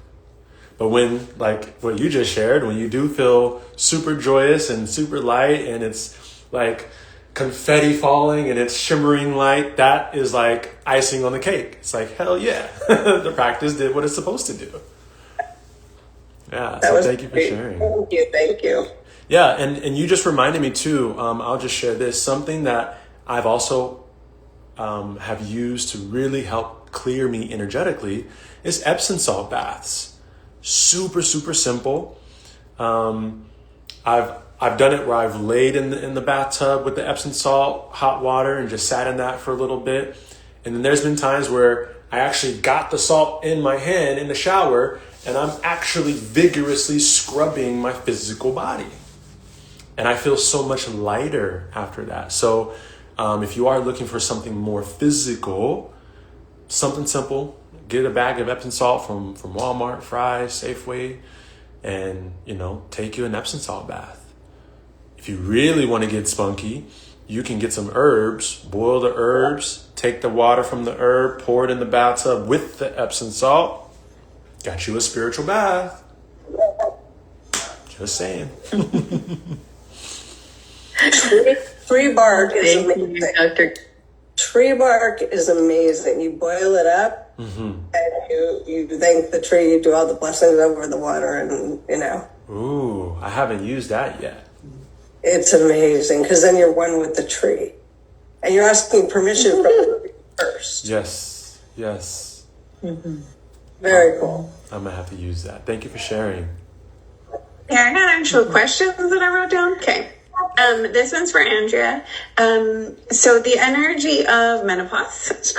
But when, like what you just shared, when you do feel super joyous and super light and it's like confetti falling and it's shimmering light, that is like icing on the cake. It's like, hell yeah, the practice did what it's supposed to do. Yeah, so thank you for sharing. Thank you. Yeah, and you just reminded me too, I'll just share this, something that I've also have used to really help clear me energetically is Epsom salt baths. Super, super simple. I've done it where I've laid in the bathtub with the Epsom salt, hot water, and just sat in that for a little bit. And then there's been times where I actually got the salt in my hand in the shower and I'm actually vigorously scrubbing my physical body. And I feel so much lighter after that. So if you are looking for something more physical, something simple, get a bag of Epsom salt from Walmart, Fry's, Safeway, and, take you an Epsom salt bath. If you really want to get spunky, you can get some herbs, boil the herbs, take the water from the herb, pour it in the bathtub with the Epsom salt. Got you a spiritual bath. Just saying. Tree bark is Thank amazing. you, Dr. Tree bark is amazing. You boil it up and you thank the tree, you do all the blessings over the water, and Ooh, I haven't used that yet. it's amazing because then you're one with the tree. And you're asking permission from the tree first. Yes. Very cool. I'm going to have to use that. Thank you for sharing. Yeah, I got actual questions that I wrote down. Okay. This one's for Andrea. So the energy of menopause,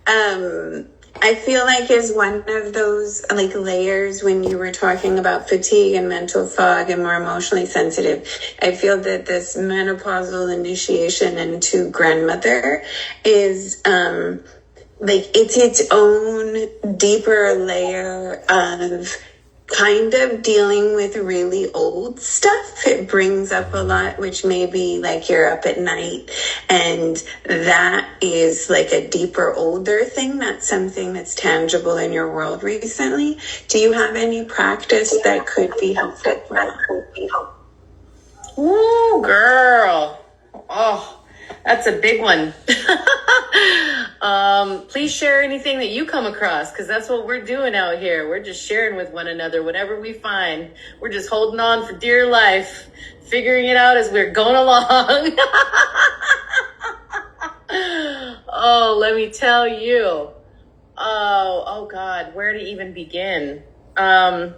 I feel like is one of those like layers when you were talking about fatigue and mental fog and more emotionally sensitive. I feel that this menopausal initiation into grandmother is like it's its own deeper layer of kind of dealing with really old stuff. It brings up a lot, which may be like you're up at night, and that is like a deeper, older thing. That's something that's tangible in your world recently. Do you have any practice that could be helpful for that? Ooh, girl. Oh, that's a big one. Please share anything that you come across, because that's what we're doing out here. We're just sharing with one another whatever we find. We're just holding on for dear life, figuring it out as we're going along. Oh, let me tell you. Oh God, where to even begin? I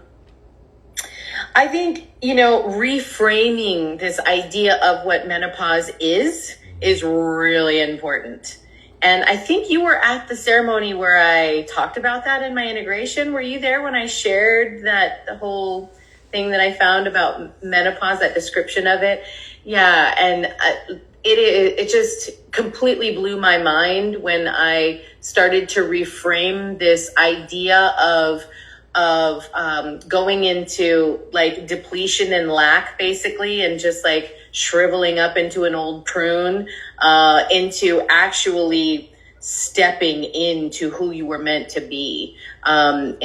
think, reframing this idea of what menopause is really important. And I think you were at the ceremony where I talked about that in my integration. Were you there when I shared the whole thing that I found about menopause, that description of it? Yeah. And it just completely blew my mind when I started to reframe this idea of going into like depletion and lack, basically, and just like shriveling up into an old prune, into actually stepping into who you were meant to be, and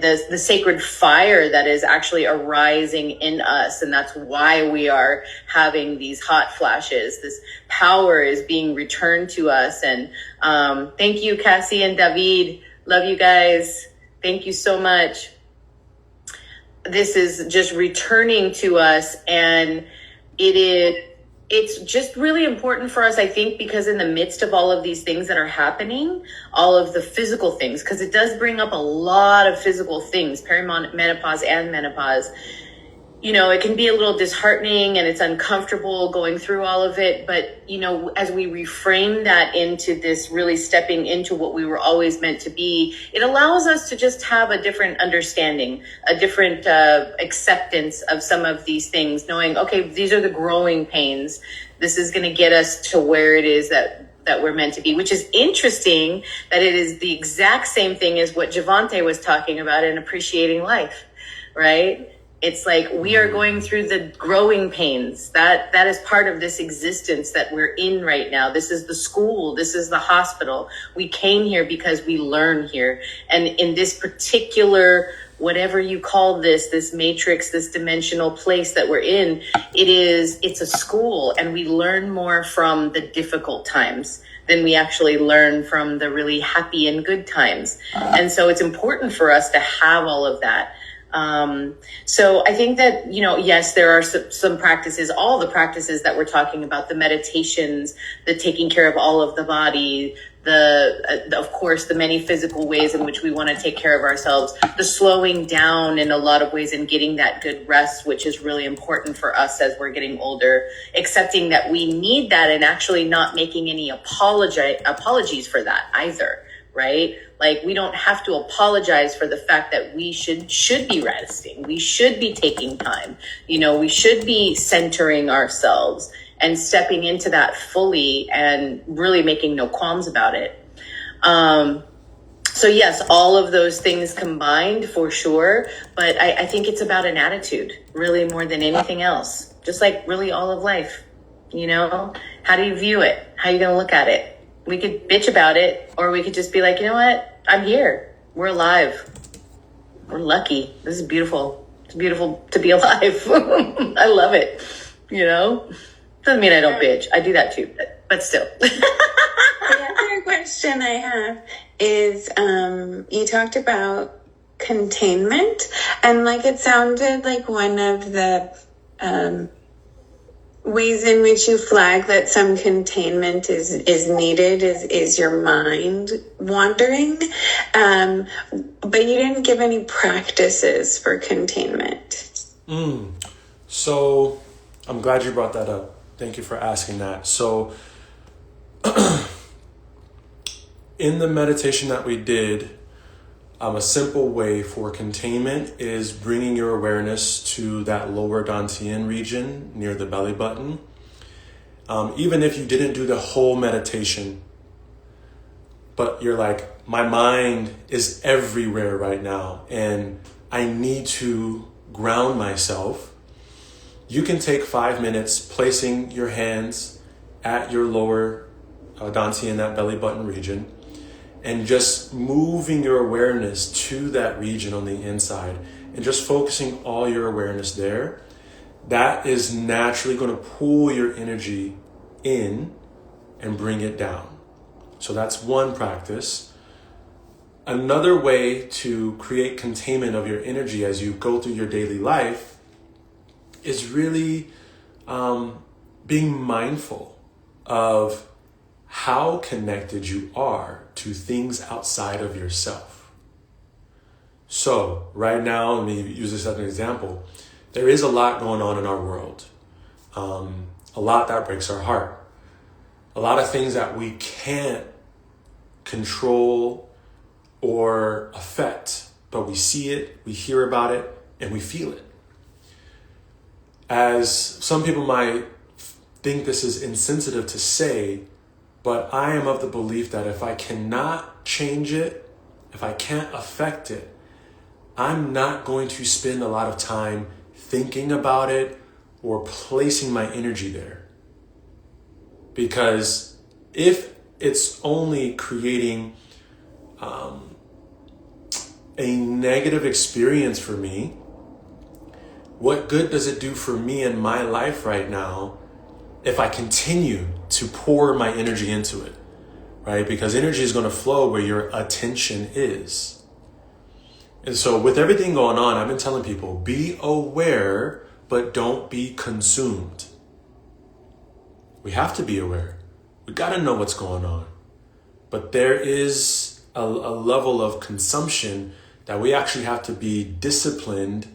the sacred fire that is actually arising in us. And that's why we are having these hot flashes. This power is being returned to us. And thank you, Cassie and David. Love you guys. Thank you so much. This is just returning to us, and it's just really important for us, I think, because in the midst of all of these things that are happening, all of the physical things, because it does bring up a lot of physical things, perimenopause and menopause. It can be a little disheartening and it's uncomfortable going through all of it. But, as we reframe that into this really stepping into what we were always meant to be, it allows us to just have a different understanding, a different acceptance of some of these things, knowing, okay, these are the growing pains. This is going to get us to where it is that we're meant to be, which is interesting that it is the exact same thing as what Javante was talking about in Appreciating Life, right? It's like we are going through the growing pains. That is part of this existence that we're in right now. This is the school. This is the hospital. We came here because we learn here. And in this particular, whatever you call this matrix, this dimensional place that we're in, it's a school, and we learn more from the difficult times than we actually learn from the really happy and good times. And so it's important for us to have all of that. So I think that, yes, there are some practices, all the practices that we're talking about, the meditations, the taking care of all of the body, of course, the many physical ways in which we want to take care of ourselves, the slowing down in a lot of ways and getting that good rest, which is really important for us as we're getting older, accepting that we need that and actually not making any apologies for that either. Right? Like, we don't have to apologize for the fact that we should be resting. We should be taking time. We should be centering ourselves and stepping into that fully and really making no qualms about it. So yes, all of those things combined for sure. But I think it's about an attitude really more than anything else. Just like really all of life, how do you view it? How are you going to look at it? We could bitch about it, or we could just be like, you know what? I'm here. We're alive. We're lucky. This is beautiful. It's beautiful to be alive. I love it. Doesn't mean I don't bitch. I do that too, but still. The other question I have is, you talked about containment, and like it sounded like one of the ways in which you flag that some containment is needed is your mind wandering, but you didn't give any practices for containment. So I'm glad you brought that up. Thank you for asking that. So in the meditation that we did, a simple way for containment is bringing your awareness to that lower dantian region near the belly button. Even if you didn't do the whole meditation, but you're like, my mind is everywhere right now, and I need to ground myself, you can take 5 minutes placing your hands at your lower dantian, that belly button region, and just moving your awareness to that region on the inside and just focusing all your awareness there. That is naturally going to pull your energy in and bring it down. So that's one practice. Another way to create containment of your energy as you go through your daily life is really being mindful of how connected you are to things outside of yourself. So right now, let me use this as an example. There is a lot going on in our world. A lot that breaks our heart. A lot of things that we can't control or affect, but we see it, we hear about it, and we feel it. As some people might think this is insensitive to say, but I am of the belief that if I cannot change it, if I can't affect it, I'm not going to spend a lot of time thinking about it or placing my energy there. Because if it's only creating a negative experience for me, what good does it do for me in my life right now if I continue to pour my energy into it, right? Because energy is going to flow where your attention is. And so with everything going on, I've been telling people, be aware, but don't be consumed. We have to be aware. We got to know what's going on. But there is a level of consumption that we actually have to be disciplined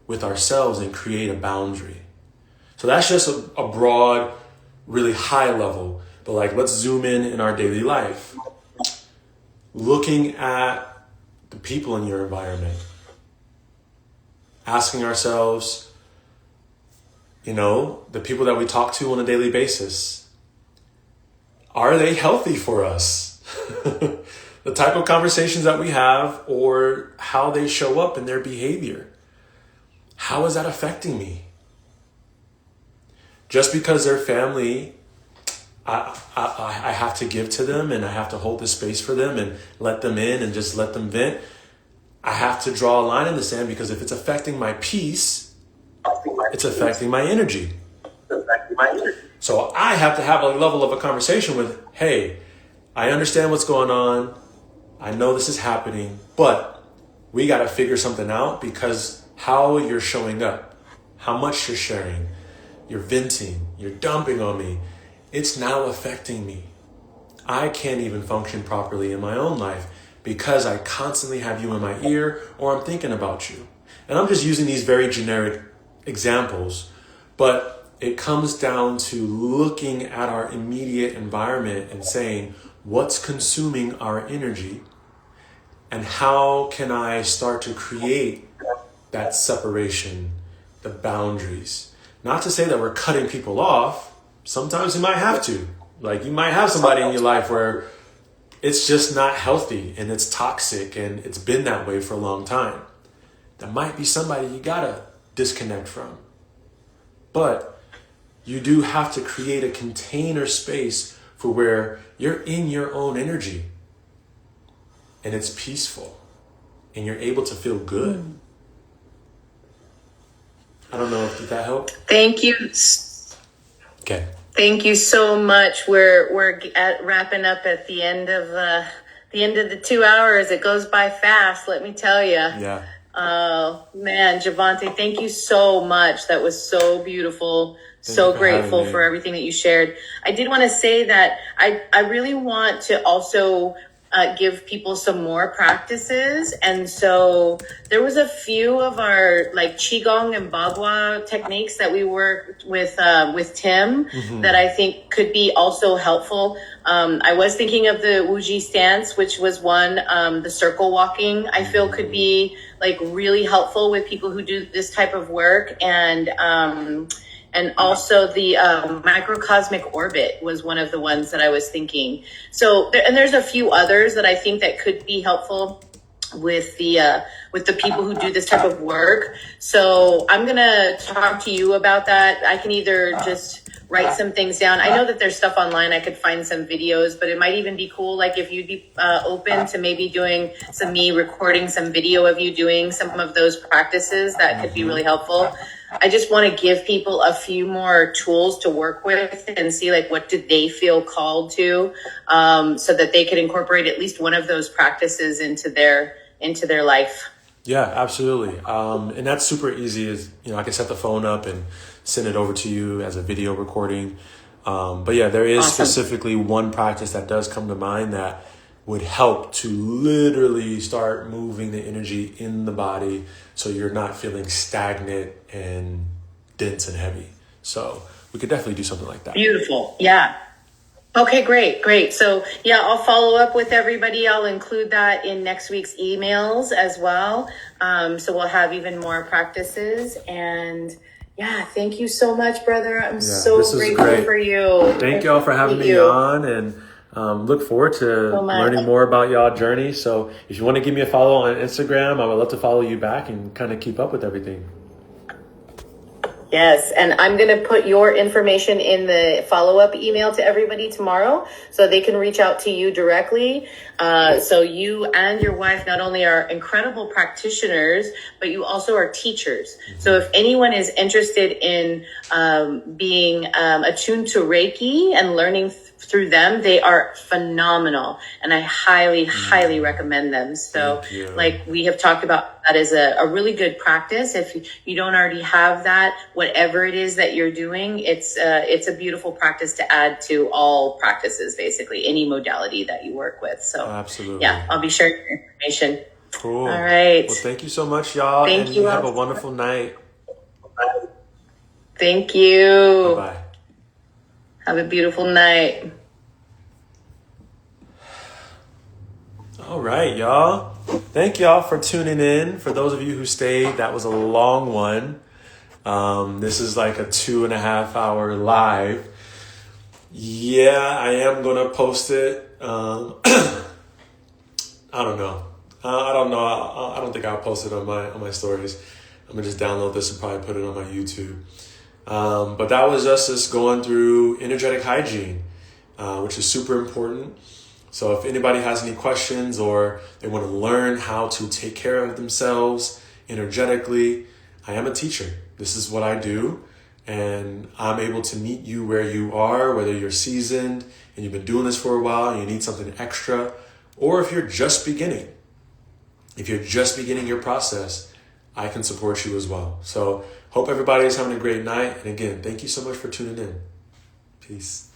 with ourselves and create a boundary. So that's just a broad, really high level. But like, let's zoom in our daily life. Looking at the people in your environment. Asking ourselves, the people that we talk to on a daily basis, are they healthy for us? The type of conversations that we have or how they show up in their behavior. How is that affecting me? Just because they're family, I have to give to them and I have to hold the space for them and let them in and just let them vent. I have to draw a line in the sand because if it's affecting my peace, it's affecting my energy. So I have to have a level of a conversation with, hey, I understand what's going on. I know this is happening, but we got to figure something out because how you're showing up, how much you're sharing, you're venting, you're dumping on me. It's now affecting me. I can't even function properly in my own life because I constantly have you in my ear or I'm thinking about you. And I'm just using these very generic examples, but it comes down to looking at our immediate environment and saying, what's consuming our energy and how can I start to create that separation, the boundaries? Not to say that we're cutting people off. Sometimes you might have to. Like you might have somebody in your life where it's just not healthy and it's toxic and it's been that way for a long time. That might be somebody you gotta disconnect from. But you do have to create a container space for where you're in your own energy and it's peaceful and you're able to feel good. I don't know if did that help? Thank you. Okay. Thank you so much. We're wrapping up at the end of the 2 hours. It goes by fast, let me tell you. Yeah. Oh man, Javante, thank you so much. That was so beautiful. So grateful for everything that you shared. I did want to say that I really want to also give people some more practices. And so there was a few of our like Qigong and Bagua techniques that we worked with Tim that I think could be also helpful. I was thinking of the Wuji stance, which was one, the circle walking, I feel could be like really helpful with people who do this type of work. And also the microcosmic orbit was one of the ones that I was thinking. So, and there's a few others that I think that could be helpful. with the people who do this type of work. So I'm gonna talk to you about that. I can either just write some things down. I know that there's stuff online. I could find some videos, but it might even be cool, like if you'd be open to maybe doing me recording some video of you doing some of those practices. That could be really helpful. I just want to give people a few more tools to work with and see like what do they feel called to, so that they could incorporate at least one of those practices into their life. Yeah, absolutely. And that's super easy. Is I can set the phone up and send it over to you as a video recording. But yeah, there is Awesome. specifically one practice that does come to mind that would help to literally start moving the energy in the body so you're not feeling stagnant and dense and heavy. So we could definitely do something like that. Beautiful. Yeah. Okay, great. So yeah, I'll follow up with everybody. I'll include that in next week's emails as well. So we'll have even more practices. And yeah, thank you so much, brother. I'm so this is grateful great. for you. Thank y'all for having me on, and look forward to learning more about y'all journey. So if you want to give me a follow on Instagram, I would love to follow you back and kind of keep up with everything. Yes, and I'm going to put your information in the follow-up email to everybody tomorrow so they can reach out to you directly. So you and your wife not only are incredible practitioners, but you also are teachers. So if anyone is interested in being attuned to Reiki and learning through them, they are phenomenal. And I highly recommend them. So like we have talked about, that is a really good practice. If you don't already have that, whatever it is that you're doing, it's a beautiful practice to add to all practices, basically any modality that you work with. So Absolutely. yeah, I'll be sharing your information. Cool. All right. Well, thank you so much, y'all. Thank and you. Have a wonderful night. Thank you. Bye-bye. Have a beautiful night. All right, y'all. Thank y'all for tuning in. For those of you who stayed, that was a long one. This is like a 2.5 hour live. Yeah, I am going to post it. I don't know. I don't know. I don't think I'll post it on my stories. I'm going to just download this and probably put it on my YouTube. But that was us going through energetic hygiene, which is super important. So if anybody has any questions or they want to learn how to take care of themselves energetically, I am a teacher. This is what I do. And I'm able to meet you where you are, whether you're seasoned and you've been doing this for a while and you need something extra, or if you're just beginning. If you're just beginning your process, I can support you as well. So hope everybody is having a great night. And again, thank you so much for tuning in. Peace.